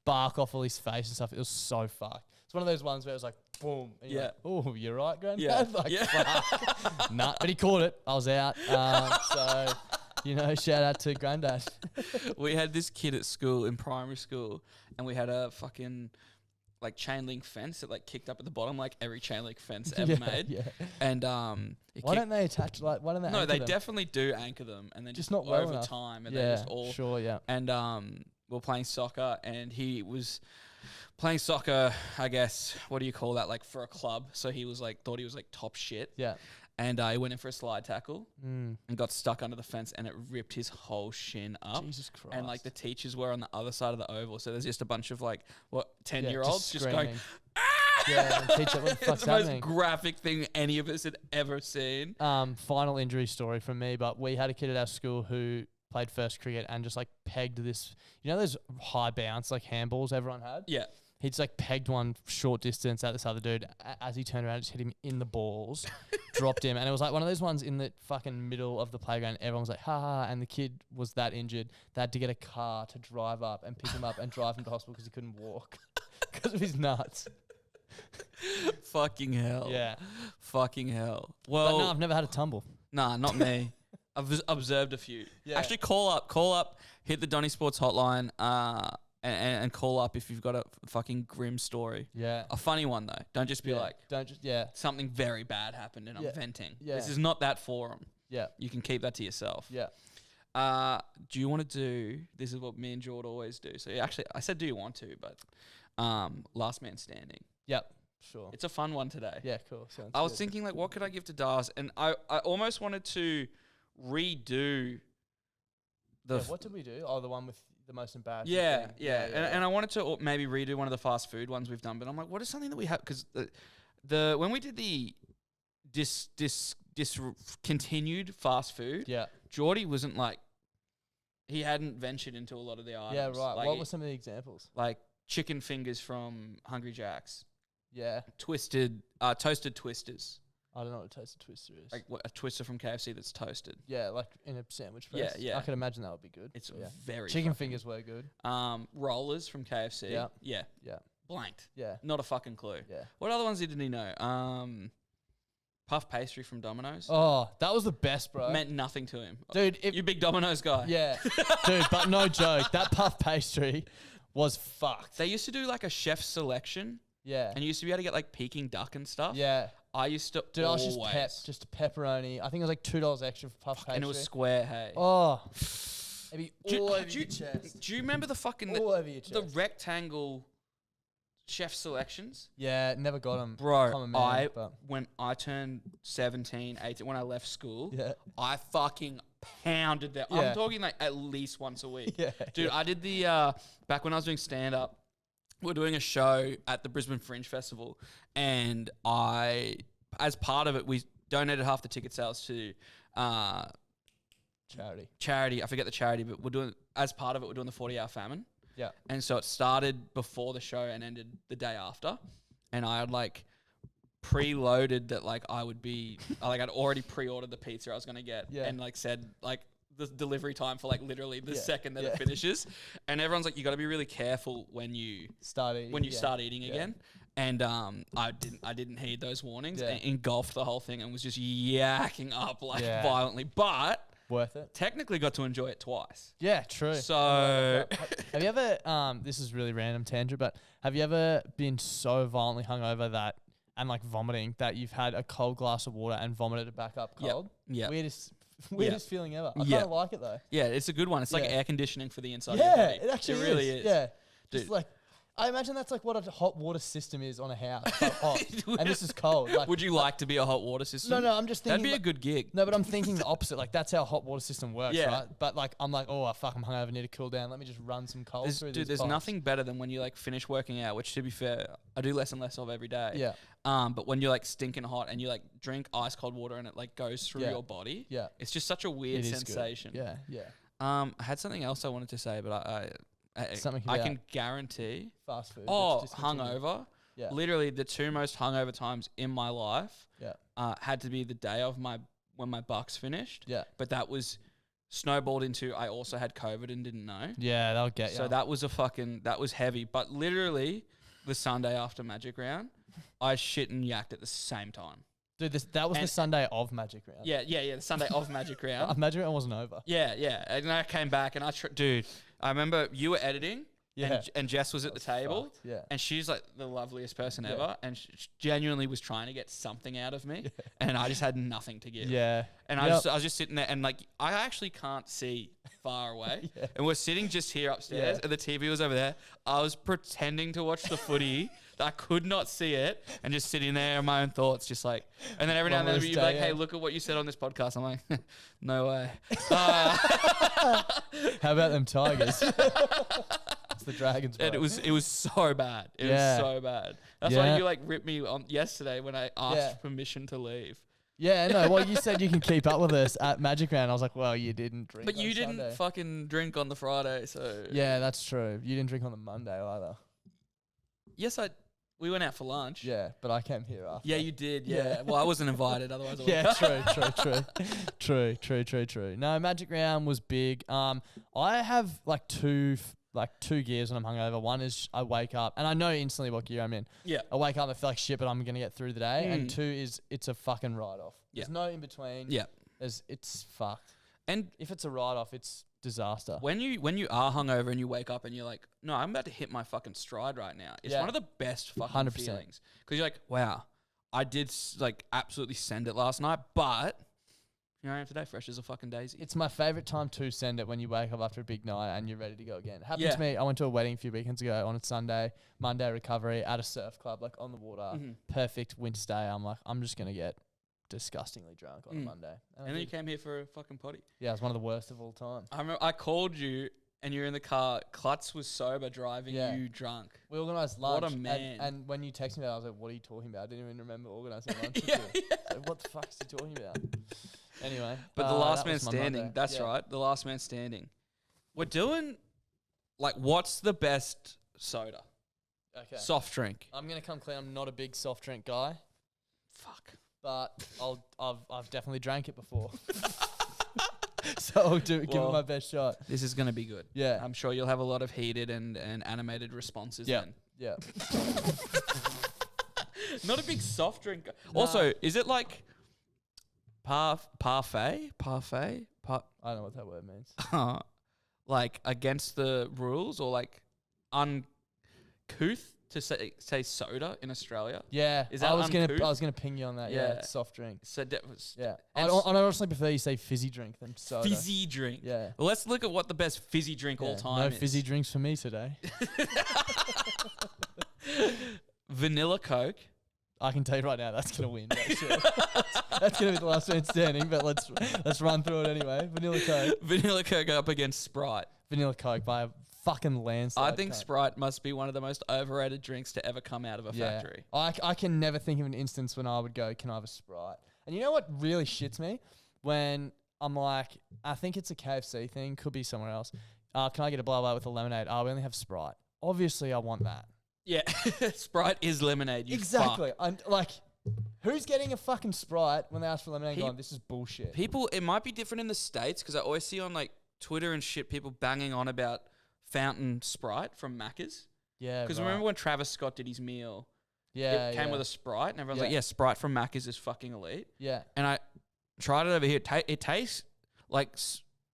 bark off all his face and stuff. It was so fucked. It's one of those ones where it was boom. And you're Yeah. oh, you're right, Granddad? Yeah. Fuck. Nah, but he caught it. I was out. So, shout out to Granddad. We had this kid at school in primary school, and we had a fucking chain link fence that kicked up at the bottom, every chain link fence ever made. Yeah. And Why don't they attach? Why don't they? No, anchor they them? definitely do anchor them, and then Just not well over enough. time, and Yeah, they just all sure, yeah. And we were playing soccer, and he was playing soccer. I guess what do you call that? For a club. So he was thought he was top shit. Yeah. And he went in for a slide tackle Mm. and got stuck under the fence, and it ripped his whole shin up. Jesus Christ. And the teachers were on the other side of the oval, so there's just a bunch of 10-year-olds Yeah, just going. screaming. Yeah, and teacher, what the It's fuck's the most happening? graphic thing any of us had ever seen. Final injury story from me, but we had a kid at our school who played first cricket and just pegged this. You know those high bounce handballs everyone had? Yeah. He just pegged one short distance at this other dude. As he turned around, just hit him in the balls, dropped him, and it was one of those ones in the fucking middle of the playground. Everyone was ha ha, and the kid was that injured. They had to get a car to drive up and pick him up and drive him to hospital because he couldn't walk because of his nuts. Fucking hell. Yeah. Fucking hell. But Well, no, I've never had a tumble. nah, not me. I've observed a few. Yeah. Actually, call up, hit the Donny Sports hotline, and call up if you've got a fucking grim story. Yeah. A funny one though. Don't just be Don't just, yeah. something very bad happened and Yeah. I'm venting. Yeah. This is not that forum. Yeah. You can keep that to yourself. Yeah. Do you want to do? This is what me and Jord always do. So actually, I said, do you want to? But last man standing. Yep. Sure. It's a fun one today. Yeah. Cool. Sounds I was good. thinking, like, what could I give to Dars? And I almost wanted to redo the. What did we do? Oh, the one with the most embarrassing. Yeah, thing. yeah. And I wanted to maybe redo one of the fast food ones we've done, but I'm like, what is something that we have? Because the when we did the discontinued fast food, Yeah. Geordie wasn't like, he hadn't ventured into a lot of the items. Yeah. Right. Like What were some of the examples? like chicken fingers from Hungry Jack's, Yeah. toasted twisters, I don't know what a toasted twister is. like a twister from KFC that's toasted. Yeah, like in a sandwich Yeah, press. yeah. I could imagine that would be good. It's Yeah. very Chicken fucking- fingers were good. Rollers from KFC. Yeah. Yeah. Yeah. Blanked. Yeah. Not a fucking clue. Yeah. What other ones didn't he know? Puff pastry from Domino's. Oh, that was the best, bro. Meant nothing to him. Dude, You big Domino's guy. yeah. Dude, but no joke. That puff pastry was fucked. They used to do like a chef's selection, Yeah. and you used to be able to get like Peking duck and stuff. Yeah. I used to Dude, I was always. just a pepperoni. I think it was like $2 extra for puff pastry. And it was square, hey. Oh. It'd be Do- all over do your you- chest. Do you remember the fucking All over your the chest. rectangle chef selections? Yeah, never got them. Bro, when I turned 17, 18, when I left school, Yeah. I fucking pounded that. Yeah. I'm talking like at least once a week. Yeah. Dude, I did the, back when I was doing stand-up, we were doing a show at the Brisbane Fringe Festival, and as part of it, we donated half the ticket sales to Charity. I forget the charity, but as part of it, we're doing the 40-hour famine. Yeah. And so it started before the show and ended the day after. And I had like preloaded that like I would be, like I'd already pre-ordered the pizza I was going to get. Yeah. And like said like the delivery time for like literally the Yeah. second that Yeah. it finishes. And everyone's like, you got to be really careful when you Start eating. start eating Yeah. again. And I didn't heed those warnings Yeah. and engulfed the whole thing and was just yakking up like Yeah. violently. But Worth it. technically got to enjoy it twice. Yeah, true. So Have you ever, this is really random tangent, but have you ever been so violently hungover that, and like vomiting, that you've had a cold glass of water and vomited it back up Yep. cold? Yep. Weirdest feeling ever. I kind Yeah. of like it though. yeah, it's a good one. It's like Yeah. air conditioning for the inside of Yeah, your body. it actually really is. Yeah. Dude. Just like, I imagine that's like what a hot water system is on a house, but hot. And this is cold. Like, Would you like to be a hot water system? No, I'm just thinking. That'd be a good gig. No, but I'm thinking the opposite. Like that's how a hot water system works, Yeah. right? But like I'm like, oh fuck, I'm hungover, need to cool down. Let me just run some cold through these There's pipes. nothing better than when you like finish working out, which to be fair, I do less and less of every day. Yeah. But when you're like stinking hot and you like drink ice cold water and it like goes through Yeah. your body, Yeah. it's just such a weird It is good. sensation. Yeah, yeah. I had something else I wanted to say, but Something I about can guarantee. Fast food. Oh, that's discontinued. hungover. Yeah. Literally, the two most hungover times in my life Yeah. had to be the day of when my Bucks finished. Yeah. But that was snowballed into I also had COVID and didn't know. Yeah, that'll get you. So that was heavy. But literally, the Sunday after Magic Round, I shit and yacked at the same time. Dude, that was the and- Sunday of Magic Round. Yeah, the Sunday of Magic Round. Magic Round wasn't over. Yeah. And I came back and dude, I remember you were editing. Yeah. And Jess was at the table. Fucked, yeah. And she's like the loveliest person Yeah. ever. And she genuinely was trying to get something out of me. And I just had nothing to give. Yeah. And I was just sitting there and like, I actually can't see far away. Yeah. And we're sitting just here upstairs Yeah. and the TV was over there. I was pretending to watch the footy. I could not see it and just sitting there in my own thoughts, just like, and then every now and then Loveliest you'd be like, day, hey, yeah. look at what you said on this podcast. I'm like, no way. How about them Tigers? It's the Dragons. And bro. it was so bad. It Yeah. was so bad. That's why Yeah. you like ripped me on yesterday when I asked Yeah. permission to leave. Yeah, no. Well, you said you can keep up with us at Magic Round. I was like, well, you didn't drink. But on you didn't Sunday. fucking drink on the Friday, so Yeah, that's true. You didn't drink on the Monday either. yes, we went out for lunch. Yeah, but I came here after. Yeah, you did. Yeah. Yeah. Well, I wasn't invited. Otherwise, I would. Yeah, true. No, Magic Round was big. I have like two gears when I'm hungover. One is I wake up and I know instantly what gear I'm in. Yeah. I wake up and I feel like shit, but I'm gonna get through the day. And Mm. two is it's a fucking write off. There's Yeah. no in between. Yeah. It's fucked. And If it's a write off, it's disaster. when you are hungover and you wake up and you're like, no, I'm about to hit my fucking stride right now. It's Yeah. one of the best fucking 100%. feelings because you're like, wow, I did like absolutely send it last night, but Here I am today, fresh as a fucking daisy. It's my favorite time to send it when you wake up after a big night and you're ready to go again. Happened Yeah. to me. I went to a wedding a few weekends ago on a Sunday, Monday recovery at a surf club, like on the water. Perfect winter day. I'm like, I'm just going to get disgustingly drunk on a Monday. And then you came here for a fucking potty. Yeah, it was one of the worst of all time. I remember I called you and you were in the car. Klutz was sober driving you drunk. We organised lunch. What a man. And when you texted me that, I was like, what are you talking about? I didn't even remember organising lunch with Yeah, you. Like, what the fuck is he talking about? Anyway. But the last that man was my standing. Monday. That's Yeah. right. The last man standing. We're doing, like, what's the best soda? Okay. Soft drink. I'm going to come clean. I'm not a big soft drink guy, Fuck. but I've definitely drank it before. So I'll give it my best shot. This is going to be good. Yeah. I'm sure you'll have a lot of heated and animated responses Yeah. then. Yeah. Not a big soft drink. Also, is it like parfait? Parfait? I don't know what that word means. Like against the rules or like uncouth to say soda in Australia? Yeah. Is that I was uncouth? gonna ping you on that. Yeah. Yeah. It's soft drink. So Yeah. And I honestly prefer you say fizzy drink than soda. fizzy drink. Yeah. Well, let's look at what the best fizzy drink all time No is. fizzy drinks for me today. Vanilla Coke. I can tell you right now, that's gonna win. That's gonna be the last man standing. But let's run through it anyway. Vanilla Coke. Vanilla Coke up against Sprite. Vanilla Coke by a fucking landslide. I think cunt. Sprite must be one of the most overrated drinks to ever come out of a factory. I can never think of an instance when I would go, can I have a Sprite? And you know what really shits me? When I'm like, I think it's a KFC thing, could be somewhere else. Can I get a blah blah with a lemonade? Oh, we only have Sprite. Obviously, I want that. Yeah, Sprite is lemonade. You Exactly. fuck. I'm like, who's getting a fucking Sprite when they ask for lemonade? Going, this is bullshit. People, it might be different in the States because I always see on like Twitter and shit people banging on about fountain Sprite from Macca's. Yeah. Because remember when Travis Scott did his meal? Yeah. It came with a Sprite and everyone's like, Yeah. yeah, Sprite from Macca's is fucking elite. Yeah. And I tried it over here. It tastes like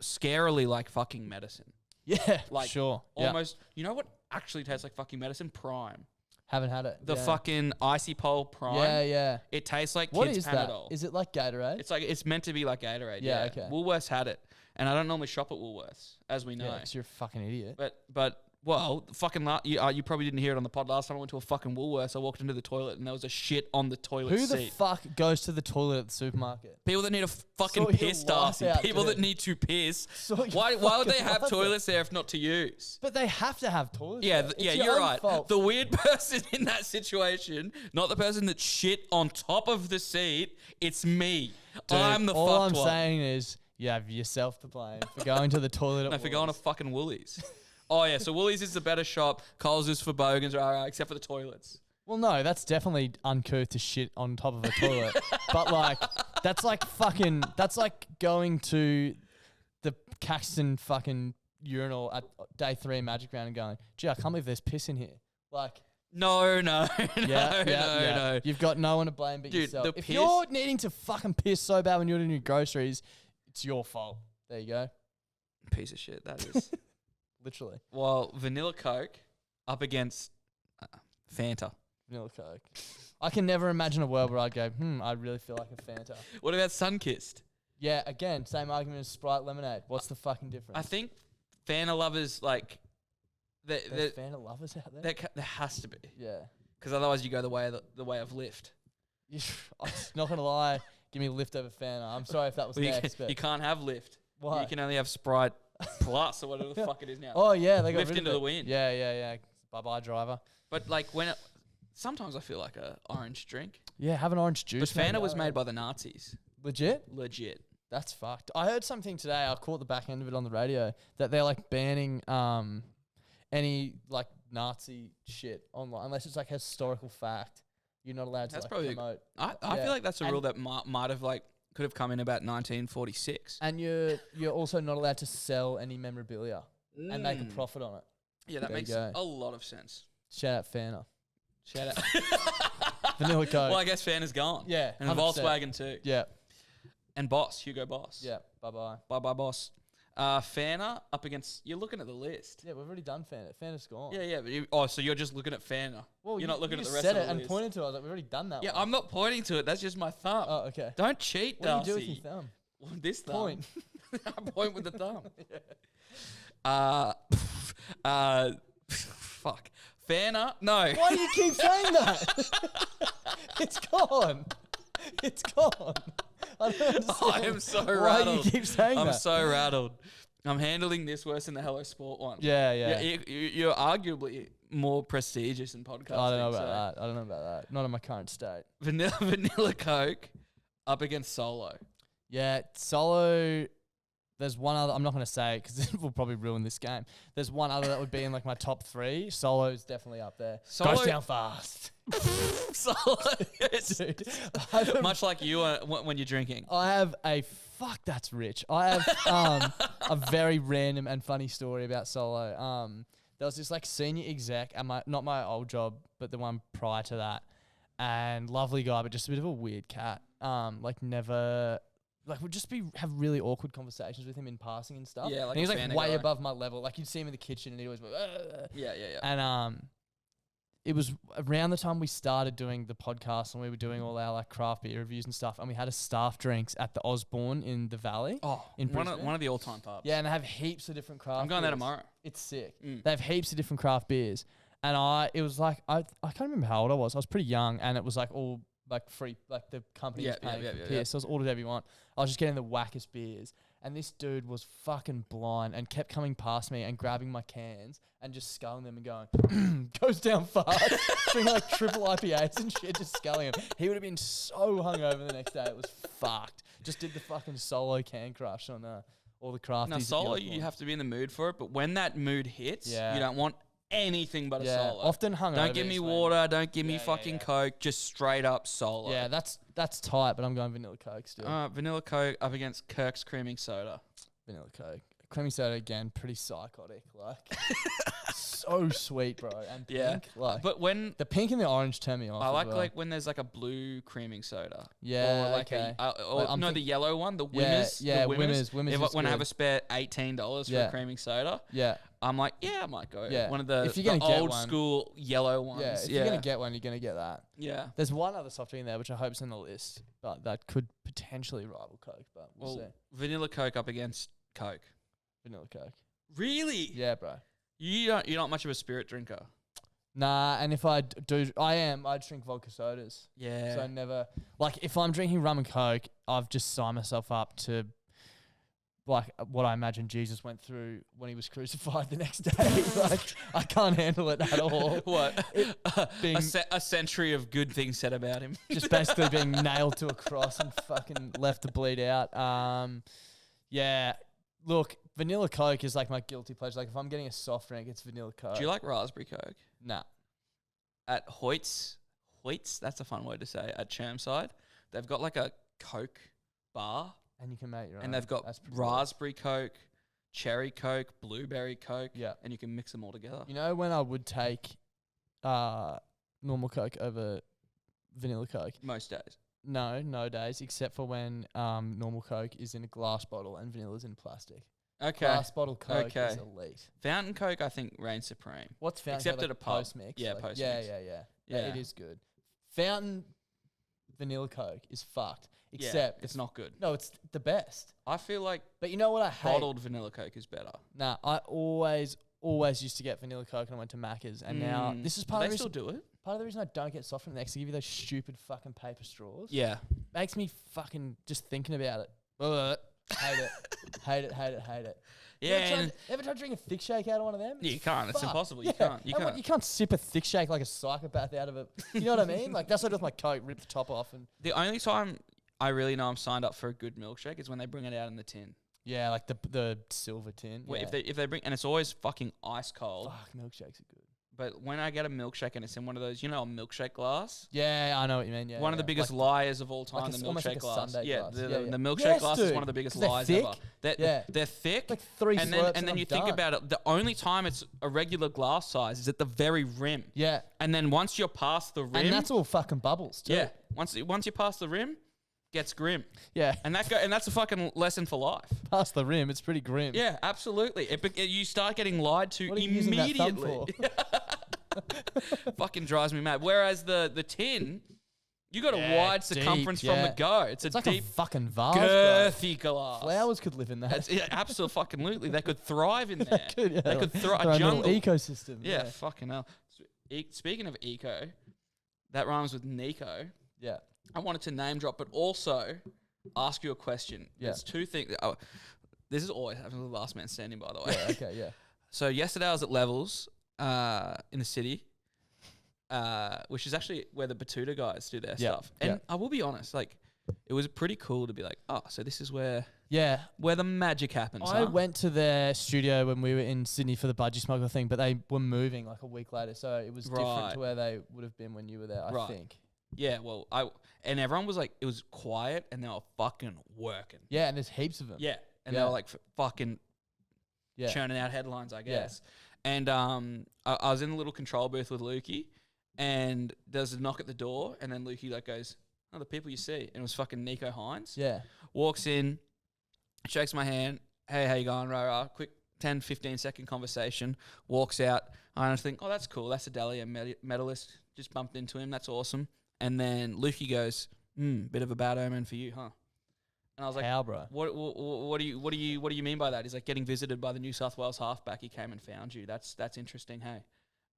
scarily like fucking medicine. Yeah. Like sure. Almost, you know what actually tastes like fucking medicine? Prime. Haven't had it. The fucking Icy Pole Prime. Yeah, yeah. It tastes like What kids' is that? Panadol. Is it like Gatorade? It's meant to be like Gatorade. Yeah, Yeah, okay. Woolworths had it, and I don't normally shop at Woolworths, as we know. Yeah, 'cause you're a fucking idiot. But well, fucking you probably didn't hear it on the pod last time I went to a fucking Woolworths. I walked into the toilet and there was a shit on the toilet Who the seat. fuck goes to the toilet at the supermarket? People that need a fucking Sort your piss, life Darcy. out, People dude. that need to piss. Sort your Why would they fucking have life toilets there if not to use? But they have to have toilets. Yeah, there. It's yeah, your you're own right. fault. The weird person in that situation, not the person that shit on top of the seat, it's me. Dude, I'm the all I'm fucked one. saying is you have yourself to blame for going to the toilet. No, for going to fucking Woolies. Oh, yeah, so Woolies is the better shop. Coles is for bogans, except for the toilets. Well, no, that's definitely uncouth to shit on top of a toilet. But like, that's like going to the Caxton fucking urinal at day 3 in Magic Round and going, gee, I can't believe there's piss in here. Like, No. no. You've got no one to blame but Dude, yourself. the If piss- you're needing to fucking piss so bad when you're doing your groceries, it's your fault. There you go. Piece of shit, that is. Literally. Well, Vanilla Coke up against Fanta. Vanilla Coke. I can never imagine a world where I'd go, I really feel like a Fanta. What about Sunkissed? Yeah, again, same argument as Sprite Lemonade. What's the fucking difference? I think Fanta lovers, like, There's Fanta lovers out there? there has to be. Yeah. Because otherwise you go the way of Lift. I'm not going to lie. Give me a lift over Fanta. I'm sorry if that was Well, next, but... you can't have Lift. Why? You can only have Sprite Plus or whatever the fuck it is now. Oh, yeah. They got Lift rid of into it. the wind. Yeah. Bye-bye, driver. But, like, sometimes I feel like a orange drink. Yeah, have an orange juice. But Fanta was made by the Nazis. Legit? Legit. That's fucked. I heard something today. I caught the back end of it on the radio that they're like banning any like Nazi shit online unless it's like a historical fact. You're not allowed to That's like, probably promote. I Yeah. feel like that's a And- rule that might have like could have come in about 1946. And you're also not allowed to sell any memorabilia and make a profit on it. Yeah, that There you makes go. a lot of sense. Shout out Fanta. Shout out. Vanilla Coke. Well, I guess Fanta's gone. Yeah, And a 100%. Volkswagen too. Yeah. And Boss, Hugo Boss. Yeah. Bye-bye. Bye, Boss. Fanta up against. You're looking at the list. Yeah, we've already done Fanta. Fanta's gone. Yeah. But so you're just looking at Fanta. Well, you're not looking at the you rest said of it the and list. pointed to it. I was like, we've already done that Yeah, one. I'm not pointing to it. That's just my thumb. Oh, okay. Don't cheat, What do you Darcy. do with your thumb? This thumb. Point. I point with the thumb. Fuck. Fana? No. Why do you keep saying that? It's gone. It's gone. I don't understand. I am so Why rattled. do you keep saying I'm that? so rattled. I'm handling this worse than the Hello Sport one. Yeah. You're arguably more prestigious in podcasting. I don't know about that. I don't know about that. Not in my current state. Vanilla Coke up against Solo. Yeah, Solo. There's one other. I'm not going to say it because it will probably ruin this game. There's one other that would be in like my top 3. Solo's definitely up there. Solo- Goes down fast. Solo. Dude, I have a- Much like you when you're drinking. I have a fuck. That's rich. I have a very random and funny story about Solo. There was this like senior exec at not my old job, but the one prior to that, and lovely guy, but just a bit of a weird cat. Would just have really awkward conversations with him in passing and stuff. Yeah, like and he was a like fan way guy. above my level. Like you'd see him in the kitchen and he'd always be Yeah. And it was around the time we started doing the podcast and we were doing all our like craft beer reviews and stuff, and we had a staff drinks at the Osborne in the Valley. Oh, in one Brisbane. of the all-time pubs. Yeah, and they have heaps of different craft I'm going there beers. tomorrow. It's sick. Mm. They have heaps of different craft beers. And it was like, I can't remember how old I was. I was pretty young, and it was like all like free, like the company was paying for beer. So it was order whatever you want. I was just getting the wackest beers. And this dude was fucking blind and kept coming past me and grabbing my cans and just sculling them and going, goes down fast, drinking like triple IPAs and shit, just sculling them. He would have been so hungover the next day. It was fucked. Just did the fucking Solo can crush on all the crafties. Now, Solo, you have to be in the mood for it, but when that mood hits, you don't want anything but a Solo. Often hungover. Don't give me water. Don't give me fucking Coke. Just straight up Solo. Yeah, that's tight, but I'm going vanilla Coke still. Vanilla Coke up against Kirk's Creaming Soda. Vanilla Coke. Creamy soda again, pretty psychotic. Like, so sweet, bro. And pink, like, But when the pink and the orange turn me off. I like as well. like when there's like a blue creaming soda. Yeah, Or like okay. the yellow one, the Yeah, Wimmers. yeah, the Wimmers is When I have good. a spare $18 for a creaming soda, Yeah, I'm like, I might go. Yeah. One of the, If you're gonna get old one- school yellow ones. yeah. If you're gonna get one, you're gonna get that. Yeah. There's one other soft drink there which I hope's in the list, but that could potentially rival Coke. But we'll see. Vanilla Coke up against Coke. Vanilla Coke. Really? Yeah, bro. You're not much of a spirit drinker. Nah, and if I do, I drink vodka sodas. Yeah. So I never, like, if I'm drinking rum and Coke, I've just signed myself up to, like, what I imagine Jesus went through when he was crucified the next day. Like, I can't handle it at all. What? Being a century of good things said about him. just basically being nailed to a cross and fucking left to bleed out. Yeah, look, vanilla Coke is like my guilty pleasure. Like, if I'm getting a soft drink, it's vanilla Coke. Do you like raspberry Coke? Nah. At Hoyt's, that's a fun word to say, at Chermside, they've got like a Coke bar, And you can make your own. and they've got That's pretty good. raspberry Coke, cherry Coke, blueberry Coke, Yeah. and you can mix them all together. You know when I would take normal Coke over vanilla Coke? Most days. No days, except for when normal Coke is in a glass bottle and vanilla's in plastic. Okay. Glass bottle Coke Okay. is elite. Fountain Coke, I think, reigns supreme. What's fountain Except Coke, at a pub. post mix? Yeah, Like, post yeah, mix. yeah, Yeah. it is good. Fountain vanilla Coke is fucked. Yeah, Except it's not good. No, it's the best. I feel like But you know what I hate? bottled vanilla Coke is better. Nah, I always used to get vanilla Coke when I went to Macca's, and now this is Do part of they the still reason. do it? Part of the reason I don't get soft drink next, they give you those stupid fucking paper straws. Yeah. Makes me fucking just thinking about it. Ugh. Hate it. Hate it. Yeah. Ever tried to drink a thick shake out of one of them? You can't. It's fucked. impossible. You Yeah. can't. You And can't. you can't sip a thick shake like a psychopath out of it. You know what I mean? Like, that's what I do with my Coke. Rip the top off and... The only time I really know I'm signed up for a good milkshake is when they bring it out in the tin. Yeah, like the silver tin. Where Yeah. if they bring, and it's always fucking ice cold. Fuck, milkshakes are good. But when I get a milkshake and it's in one of those, a milkshake glass. Yeah, I know what you mean. Yeah, One of the biggest lies of all time, like the almost like milkshake a glass. sundae Yeah, glass. the, Yeah, the yeah. milkshake Yes, glass is dude. one of the biggest 'Cause they're lies thick. ever. They're, Yeah. they're thick. Like 3 and slurps then and you I'm think done. about it, the only time it's a regular glass size is at the very rim. Yeah. And then once you're past the rim, And that's all fucking bubbles, too. yeah. Once you pass the rim, gets grim. Yeah. And that's a fucking lesson for life. Past the rim, it's pretty grim. Yeah, absolutely. You start getting lied to What are you using that thumb immediately. for? Fucking drives me mad. Whereas the tin, You got a Yeah, wide deep, circumference from the yeah. go. It's It's a like deep, a fucking vase, bro. girthy glass. Flowers could live in that. Absolutely. They could thrive in there. Could, yeah, They could their thrive. own A jungle. little ecosystem. Yeah, fucking hell. Speaking of eco, that rhymes with Nico. Yeah. I wanted to name drop, but also ask you a question. Yeah. There's two things. Oh, this is always happening to the last man standing, by the way. Yeah, okay, yeah. So yesterday I was at Levels in the city, which is actually where the Batuta guys do their Yeah, stuff. And yeah. I will be honest, like, it was pretty cool to be like, oh, so this is where Yeah. the magic happens. I huh? went to their studio when we were in Sydney for the Budgie Smuggler thing, but they were moving like a week later, so it was different Right. to where they would have been when you were there, I Right. think. Yeah, well, and everyone was like, it was quiet and they were fucking working. Yeah, and there's heaps of them. Yeah. And they Yeah. were like fucking Yeah. churning out headlines, I guess. And I was in the little control booth with Lukey, and there's a knock at the door, and then Lukey like goes, "Oh, the people you see," and it was fucking Nico Hines. Yeah. Walks in, shakes my hand. Hey, how you going? Rah, quick 10, 15-second conversation. Walks out. I think, oh, that's cool. That's a Dahlia medalist. Just bumped into him. That's awesome. And then Lukey goes, bit of a bad omen for you, huh? And I was like, How, bro? What do you mean by that? He's like, getting visited by the New South Wales halfback. He came and found you. That's interesting, hey.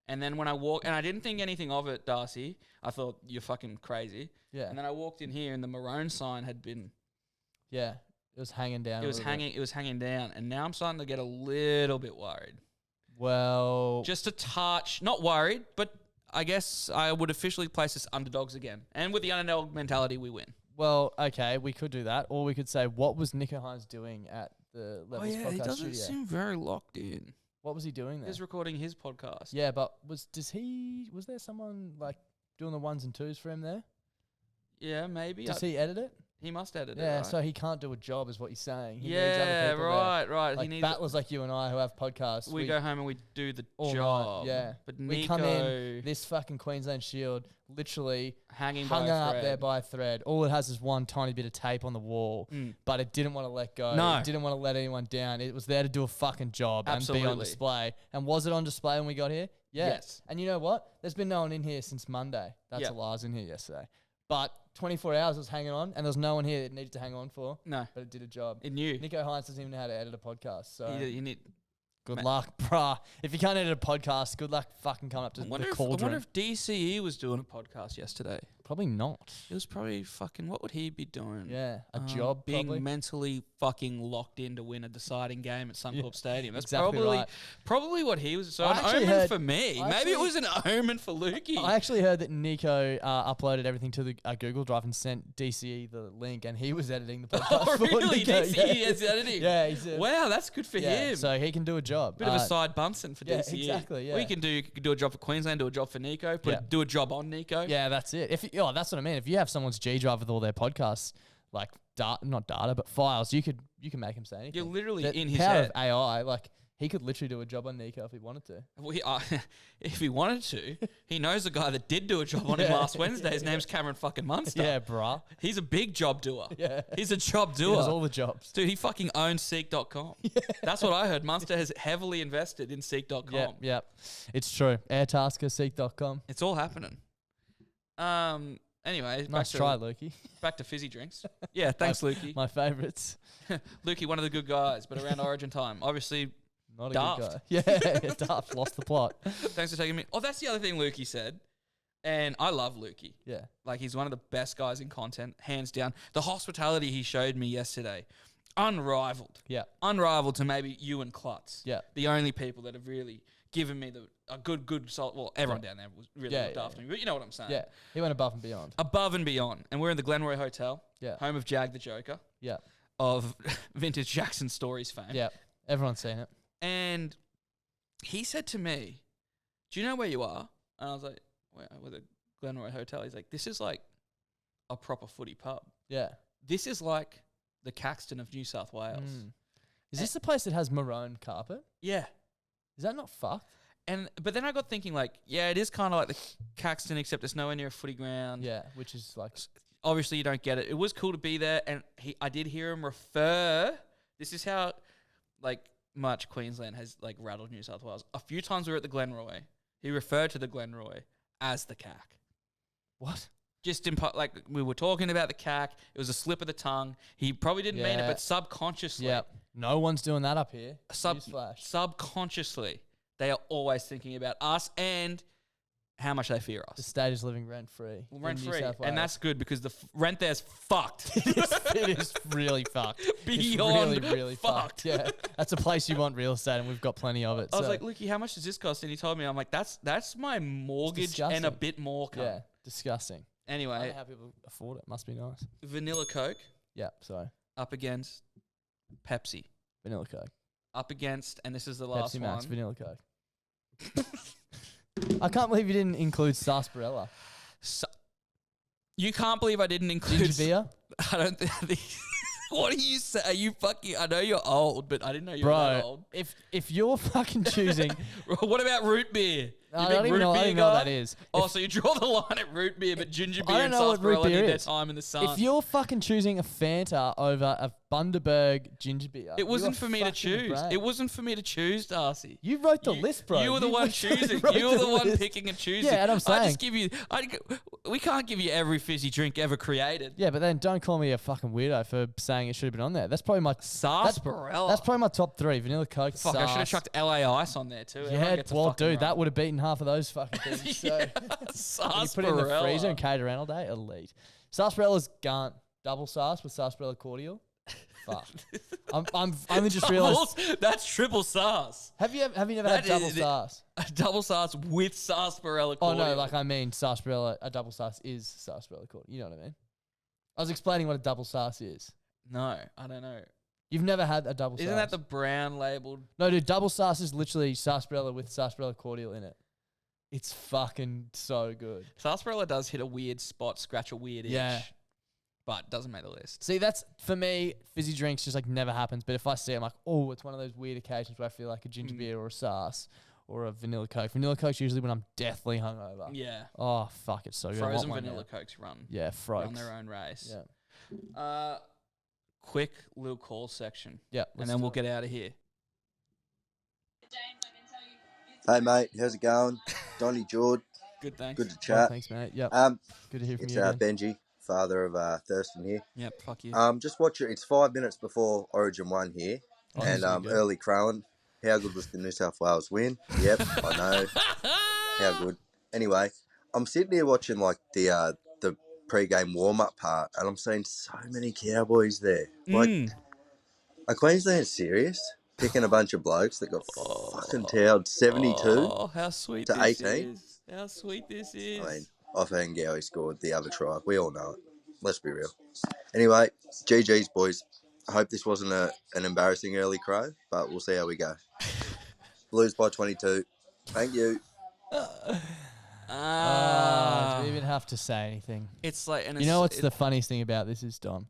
And then when I walked, and I didn't think anything of it, D'Arcy. I thought, you're fucking crazy. Yeah. And then I walked in here, and the maroon sign had been, Yeah. It was hanging down. it was hanging down, and now I'm starting to get a little bit worried. Well, Just a touch, not worried, but I guess I would officially place us underdogs again. And with the underdog mentality, we win. well, okay, we could do that, or we could say, what was Nico Hines doing at the Levels podcast he doesn't studio? seem very locked in. What was he doing there? He's recording his podcast. Yeah, but was there someone like doing the ones and twos for him there? Yeah, maybe. Does he edit it? He must edit it. Yeah, right? so he can't do a job, is what he's saying. He needs other Yeah, people right. there. He Like needs. battlers like you and I who have podcasts. We go home and we do the all night, job. yeah. But we Nico come in, this fucking Queensland Shield literally hanging hung by a up thread. there by a thread. All it has is one tiny bit of tape on the wall, but it didn't want to let go. No. It didn't want to let anyone down. It was there to do a fucking job and be on Absolutely. display. And was it on display when we got here? Yeah. Yes. And you know what? There's been no one in here since Monday. That's Yeah. a lie. I was in here yesterday. But 24 hours it was hanging on, and there was no one here that needed to hang on for. No, But it did a job. it knew. Nico Hines doesn't even know how to edit a podcast. So You need. good Man. luck, bruh. If you can't edit a podcast, good luck fucking coming up to I wonder, the I cauldron. wonder if DCE was doing a podcast yesterday. Probably not. It was probably fucking. What would he be doing? Yeah, a job being probably. mentally fucking locked in to win a deciding game at Suncorp Stadium. That's exactly probably right. what he was. So I an actually omen heard- for me. I Maybe it actually- was an omen for Lukey. I actually heard that Nico uploaded everything to the Google Drive and sent DCE the link, and he was editing the podcast. Oh, for really? Nico. DCE is editing? Yeah, he's a, Wow, that's good for yeah, him. so he can do a job. Bit of a side Bunsen for yeah, DCE. exactly, yeah. We can do a job for Queensland, do a job for Nico, Yeah. do a job on Nico. Yeah, that's it. That's what I mean. If you have someone's G Drive with all their podcasts, like not data, but files, you can make him say anything. You're literally The in his power head. of AI, like he could literally do a job on Nico if he wanted to. If he wanted to, he knows a guy that did do a job on him Yeah. last Wednesday. His name's Cameron fucking Munster. Yeah, bruh. He's a big job doer. Yeah. He's a job He doer. does all the jobs. Dude, he fucking owns Seek.com. That's what I heard. Munster has heavily invested in Seek.com. Yep. It's true. Airtasker, seek.com. It's all happening. Anyway, Nice try, Lukey. back to fizzy drinks. Yeah, thanks, Lukey. My favourites. Lukey, one of the good guys, but around Origin time. Obviously, Not a Daft. good guy. Yeah, Daft lost the plot. thanks for taking me. Oh, that's the other thing Lukey said. And I love Lukey. Yeah. Like, he's one of the best guys in content, hands down. The hospitality he showed me yesterday, unrivaled. Yeah. Unrivaled to maybe you and Klutz. Yeah. The only people that have really given me a good salt. Well, everyone down there was really Yeah, looked yeah, after me, but you know what I'm saying. Yeah. He went above and beyond. Above and beyond. And we're in the Glenroy Hotel, Yeah. home of Jag the Joker, Yeah. of Vintage Jackson Stories fame. Yeah. Everyone's seen it. And he said to me, "Do you know where you are?" And I was like, "We're the Glenroy Hotel." He's like, "This is like a proper footy pub. Yeah. This is like the Caxton of New South Wales." Is this the place that has maroon carpet? Yeah. Is that not fucked? But then I got thinking, like, yeah, it is kind of like the Caxton, except it's nowhere near a footy ground. Yeah, which is like... Obviously, you don't get it. It was cool to be there, and I did hear him refer. This is how, like, much Queensland has, like, rattled New South Wales. A few times we were at the Glenroy. He referred to the Glenroy as the CAC. What? Just like we were talking about the cack. It was a slip of the tongue. He probably didn't mean it, Yeah. but subconsciously. Yep. No one's doing that up here. Newsflash. Subconsciously, they are always thinking about us and how much they fear The us. state is living rent free. Rent free. And that's good because the rent there's fucked. It is really fucked. Beyond it's really, really fucked. Yeah, that's a place you want real estate, and we've got plenty of it. I was like, Lukey, how much does this cost? And he told me, I'm like, that's my mortgage and a disgusting. bit more. Cunt. yeah, disgusting. I don't Anyway, know how people afford it. Must be nice. vanilla Coke Yeah, sorry. up against Pepsi. Vanilla Coke. Up against, and this is the last Pepsi Max, one. Vanilla Coke. I can't believe you didn't include sarsaparilla. You can't believe I didn't include Ginger beer? I don't think. What are you say? Are you fucking? I know you're old, but I didn't know you were that Bro, old. if you're fucking choosing... What about root beer? I don't even know what that is. Oh, so you draw the line at root beer, but ginger beer I don't and know what root sarsaparilla beer need their is. time in the sun. If you're fucking choosing a Fanta over a Bundaberg ginger beer... It wasn't you are for me to fucking the choose. brain. It wasn't for me to choose, Darcy. You wrote the list, bro. You were the one choosing. wrote You were the one list. picking and choosing. Yeah, and I'm I saying... just give you. We can't give you every fizzy drink ever created. Yeah, but then don't call me a fucking weirdo for saying it should have been on there. That's probably my... Sarsaparilla. That's probably my top three. Vanilla Coke, Fuck, I should have chucked LA Ice on there too. Everyone Yeah, gets a well, fucking dude, that run. would have beaten half of those fucking things. So Yeah, when you put it in the sarsaparilla. freezer and cater around all day, elite. Sarsaparilla's gone. Double sauce with sarsaparilla cordial. Fuck. I'm only just realised. That's triple sauce. Have you never That had double is- sauce? A double sauce with sarsaparilla. Oh no, cordial. like I mean sarsaparilla. A double sauce is sarsaparilla cordial. You know what I mean? I was explaining what a double sauce is. No, I don't know. You've never had a double sauce? Isn't that the brown labeled? No, dude. Double sauce is literally sarsaparilla with sarsaparilla cordial in it. It's fucking so good. Sarsaparilla does hit a weird spot, scratch a weird itch. Yeah. But doesn't make the list. See, that's for me. Fizzy drinks just like never happens. But if I see it, I'm like, oh, it's one of those weird occasions where I feel like a ginger beer or a sauce or a vanilla Coke. Vanilla Coke's usually when I'm deathly hungover. Yeah. Oh fuck, it's so good. I want Frozen one vanilla now. Cokes run. Yeah, Run frogs. their own race. Yeah, Quick little call section. yeah. And then we'll get out of here. Hey mate, how's it going? Donny Jord, Good, thanks. good to chat. thanks, mate. Yep. Good to hear from It's you. Again. Benji, father of Thurston here. Yep, fuck you. Just watch it. It's 5 minutes before Origin 1 here, Oh, and this is good. early Crowland. How good was the New South Wales win? Yep, I know. How good. Anyway, I'm sitting here watching like the pre-game warm-up part, and I'm seeing so many Cowboys there. Like, are Queensland serious? Picking a bunch of blokes that got fucking towed 72. Oh, how sweet to this 18. is. How sweet this is. I mean, offhand Gowie scored the other try. We all know it. Let's be real. Anyway, GG's, boys. I hope this wasn't an embarrassing early crow, but we'll see how we go. Blues by 22. Thank you. Do we even have to say anything? It's like, and You know what's the funniest thing about this is, Dom?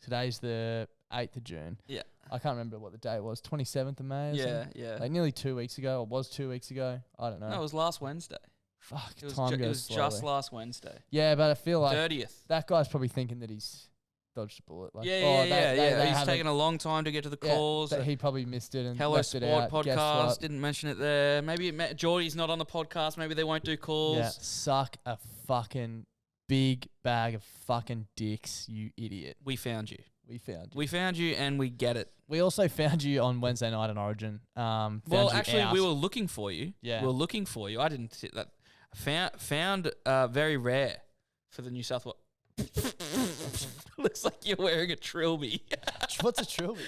Today's the 8th of June. Yeah. I can't remember what the date was. 27th of May or Yeah, something? yeah. Like nearly 2 weeks ago, or was 2 weeks ago. I don't know. No, it was last Wednesday. Fuck, It was, time it goes was slowly. just last Wednesday. Yeah, but I feel like 30th. that guy's probably thinking that he's dodged a bullet. Like, Yeah, oh, yeah, they He's haven't- taken a long time to get to the yeah, calls. that he probably missed it and Hello left it Sport out. Guess podcast, what? didn't mention it there. Maybe Geordie's not on the podcast. Maybe they won't do calls. Yeah, suck a fucking big bag of fucking dicks, you idiot. We found you. We found you. We found you and we get it. We also found you on Wednesday night on Origin. Well, Found you actually, out. we were looking for you. Yeah. We were looking for you. I didn't see that. Found very rare for the New South Wales. Looks like you're wearing a trilby. What's a trilby?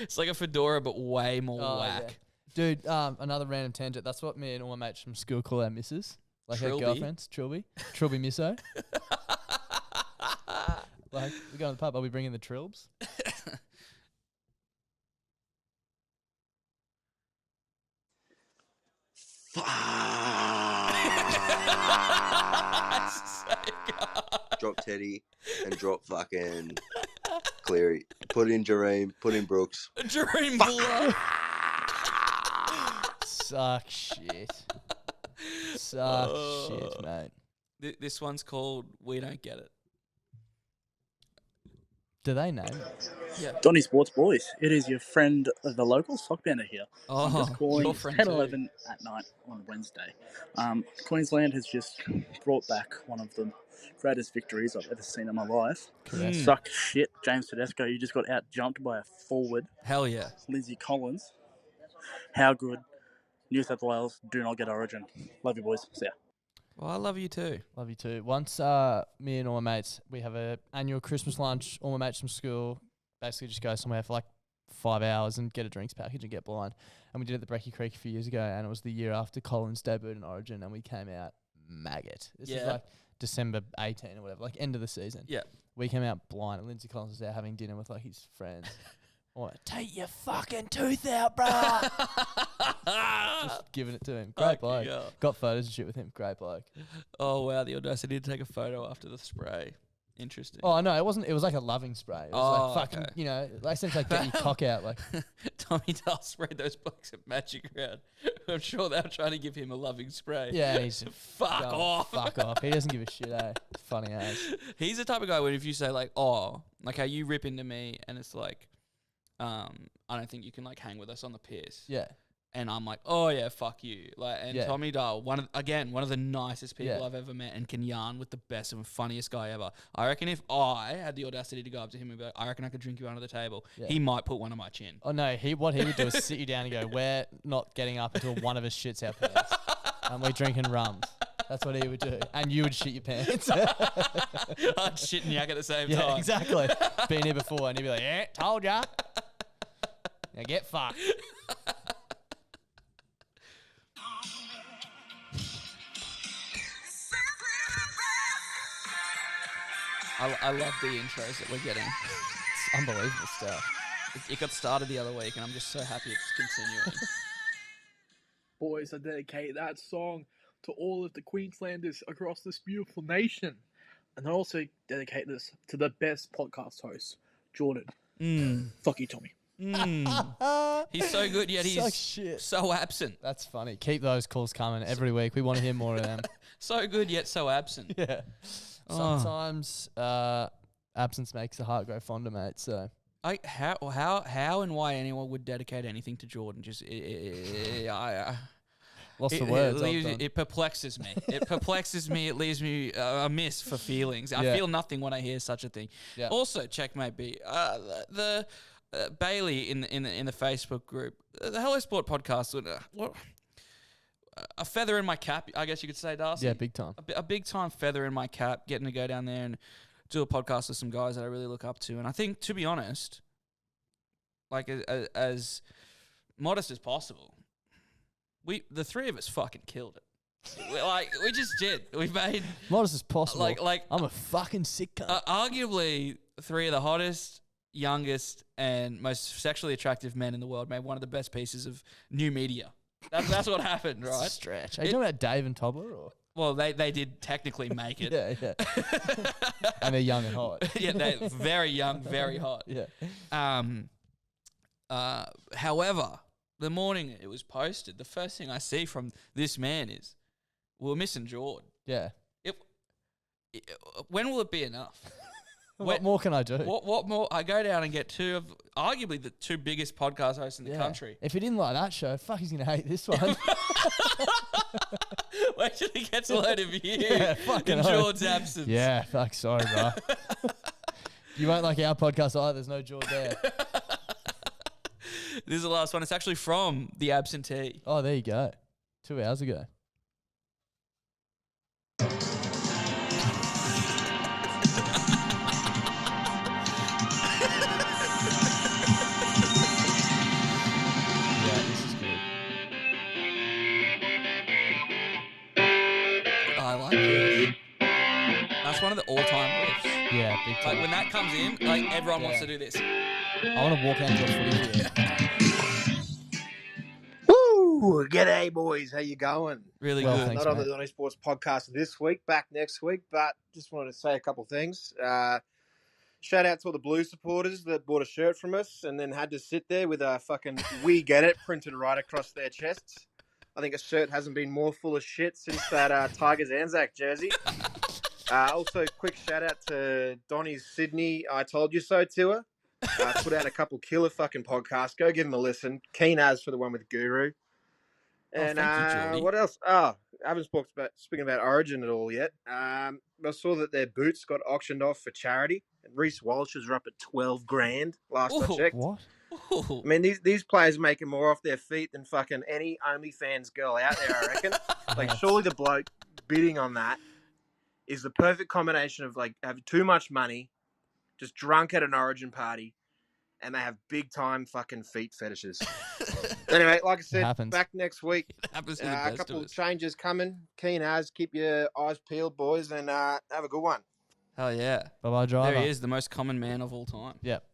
It's like a fedora, but way more Oh, whack. yeah. Dude, another random tangent. That's what me and all my mates from school call our missus. Like Trilby? our girlfriends. Trilby. Trilby misso. Like, we go to the pub, I'll be bringing the trilbs. Drop Teddy and drop fucking Cleary. Put in Jareem. Put in Brooks. Dream Buller. Suck shit. Suck shit, mate. This one's called We Don't Get It. Do they name it? Donny Sports boys, it is your friend, the local sock bender here. I'm just Oh, calling. your It's friend 10:11 at night on Wednesday. Queensland has just brought back one of the greatest victories I've ever seen in my life. Correct. Suck shit, James Tedesco. You just got out jumped by a forward, Hell yeah. Lindsay Collins. How good? New South Wales do not get Origin. Love you, boys. See ya. Well, I love you too. Love you too. Once me and all my mates, we have a annual Christmas lunch. All my mates from school basically just go somewhere for like 5 hours and get a drinks package and get blind. And we did it at the Brecky Creek a few years ago, and it was the year after Collins debuted in Origin, and we came out maggot. This is like December 18 or whatever, like end of the season. Yeah. We came out blind, and Lindsay Collins was there having dinner with like his friends. Take your fucking tooth out, bruh. Just giving it to him. Great bloke. Yeah. Got photos and shit with him. Great bloke. Oh, wow. The audacity to take a photo after the spray. Interesting. Oh, no, it wasn't. It was like a loving spray. It was like fucking, okay. you know, like essentially like get your cock out. Like, Tommy Dahl sprayed those blokes at Magic Round. I'm sure they were trying to give him a loving spray. yeah, he's Fuck off. Fuck off. He doesn't give a shit, eh? Funny ass. He's the type of guy where if you say like, oh, like how you rip into me and it's like, I don't think you can like hang with us on the piss. Yeah. And I'm like, oh yeah, fuck you. Like, and Yeah. Tommy Dahl, one of the nicest people Yeah. I've ever met, and can yarn with the best and funniest guy ever. I reckon if I had the audacity to go up to him and be like, I reckon I could drink you under the table, Yeah. he might put one on my chin. Oh, no. What he would do is sit you down and go, we're not getting up until one of us shits our pants. And we're drinking rums. That's what he would do. And you would shit your pants. I'd shit and yak at the same Yeah, time. exactly. Been here before. And he'd be like, yeah, told ya. Now get fucked. I love the intros that we're getting. It's unbelievable stuff. It got started the other week, and I'm just so happy it's continuing. Boys, I dedicate that song to all of the Queenslanders across this beautiful nation. And I also dedicate this to the best podcast host, Jordan. Fuck you, Tommy. He's so good, yet Suck he's shit. so absent. That's funny. Keep those calls coming every week. We want to hear more of them. So good, yet so absent. Yeah. Oh. Sometimes absence makes the heart grow fonder, mate. So How and why anyone would dedicate anything to Jordan? Just lost for words. It perplexes me. It perplexes me. It leaves me amiss for feelings. I Yeah. feel nothing when I hear such a thing. Yeah. Also, checkmate B. The Bailey in the Facebook group, the Hello Sport podcast. What? A feather in my cap, I guess you could say, D'Arcy. Yeah, big time. A big time feather in my cap, getting to go down there and do a podcast with some guys that I really look up to. And I think, to be honest, like as modest as possible, the three of us fucking killed it. We just did. We made Modest as possible. like I'm a fucking sick cunt. arguably three of the hottest, youngest, and most sexually attractive men in the world made one of the best pieces of new media. That's what happened, right? Stretch. Are you talking about Dave and Tobler? Or? Well, they did technically make it. Yeah. And they're young and hot. Yeah, they're very young, very hot. Yeah. However, the morning it was posted, the first thing I see from this man is, we're missing Jord. Yeah. When will it be enough? What more can I do? What more? I go down and get two of arguably the two biggest podcast hosts in the Yeah. country. If he didn't like that show, fuck, he's going to hate this one. Wait till he gets a load of you Yeah, fucking in oath. Jord's absence. Yeah, fuck, sorry, bro. You won't like our podcast either. There's no George there. This is the last one. It's actually from The Absentee. Oh, there you go. 2 hours ago. Yeah, this is good. I like this. That's one of the all-time riffs. Yeah, big Like time. when that comes in, like everyone wants Yeah. to do this. I want to walk out to a footy here. Woo! G'day, boys. How you going? Really Well, good. thanks. Not on mate. the Donny Sports podcast this week, back next week, but just wanted to say a couple things. Shout out to all the Blue supporters that bought a shirt from us and then had to sit there with a fucking "We Get It" printed right across their chests. I think a shirt hasn't been more full of shit since that Tigers Anzac jersey. Also, quick shout out to Donny's Sydney I Told You So tour. Put out a couple killer fucking podcasts. Go give them a listen. Keen as for the one with Guru. And thank you, Geordie. what else? Oh, I haven't speaking about Origin at all yet. I saw that their boots got auctioned off for charity. And Reece Walsh's are up at 12 grand last I Ooh, checked. What? Ooh. I mean, these players are making more off their feet than fucking any OnlyFans girl out there, I reckon. Like, surely the bloke bidding on that is the perfect combination of, like, having too much money, just drunk at an Origin party, and they have big-time fucking feet fetishes. Anyway, like I said, happens. back next week. It happens to the A best couple of of us. changes coming. Keen as. Keep your eyes peeled, boys, and have a good one. Hell yeah. Bye-bye, driver. There he is, the most common man of all time. Yep.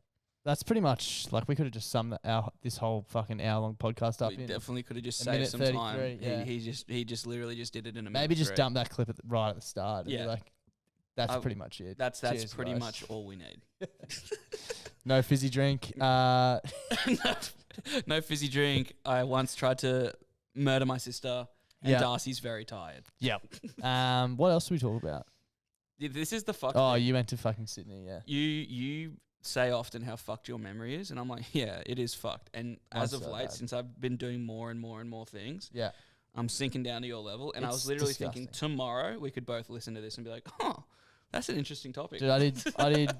That's pretty much, like, we could have just summed this whole fucking hour-long podcast up We in. definitely could have just a saved minute some 33, time. yeah. He just literally just did it in a minute. Maybe just three. dump that clip right at the start. And be Yeah. like, that's I- pretty much it. That's Cheers, pretty guys. much all we need. No fizzy drink. no fizzy drink. I once tried to murder my sister, and Yeah. D'Arcy's very tired. Yep. What else do we talk about? This is the fuck. Oh, thing. you went to fucking Sydney, yeah. You say often how fucked your memory is, and I'm like, yeah, it is fucked. And as Mine's of so late, bad. since I've been doing more and more and more things, Yeah. I'm sinking down to your level. And I It's was literally thinking disgusting. tomorrow we could both listen to this and be like, oh, that's an interesting topic. Dude, I did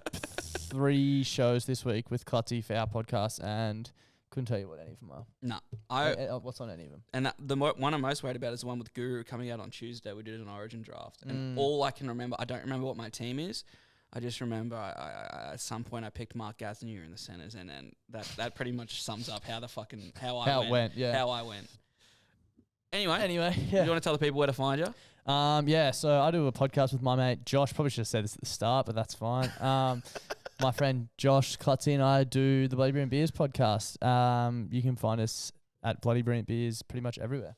3 shows this week with Clutzy for our podcast and couldn't tell you what any of them are. No, What's on any of them? and the one I'm most worried about is the one with Guru coming out on Tuesday. We did an Origin draft, and all I can remember, I don't remember what my team is. I just remember I at some point I picked Mark Gasnier in the centers, and that pretty much sums up how I went. How I went. Anyway, yeah. you want to tell the people where to find you? Yeah, so I do a podcast with my mate Josh. Probably should have said this at the start, but that's fine. My friend Josh Clutzy and I do the Bloody Brilliant Beers podcast. You can find us at Bloody Brilliant Beers pretty much everywhere.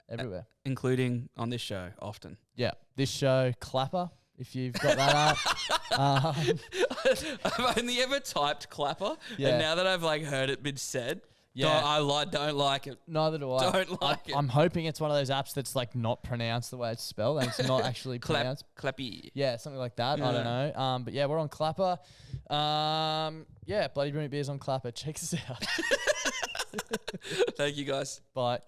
Everywhere. Including on this show often. Yeah, this show, Clapper, if you've got that up. I've only ever typed clapper, Yeah. and now that I've heard it been said, Yeah. don't like it. Neither do I. Don't like it. I'm hoping it's one of those apps that's not pronounced the way it's spelled and it's not actually pronounced. Clappy. Yeah, something like that. I don't know. But yeah, we're on Clapper. Yeah, Bloody Brilliant Beers on Clapper. Check us out. Thank you guys. Bye.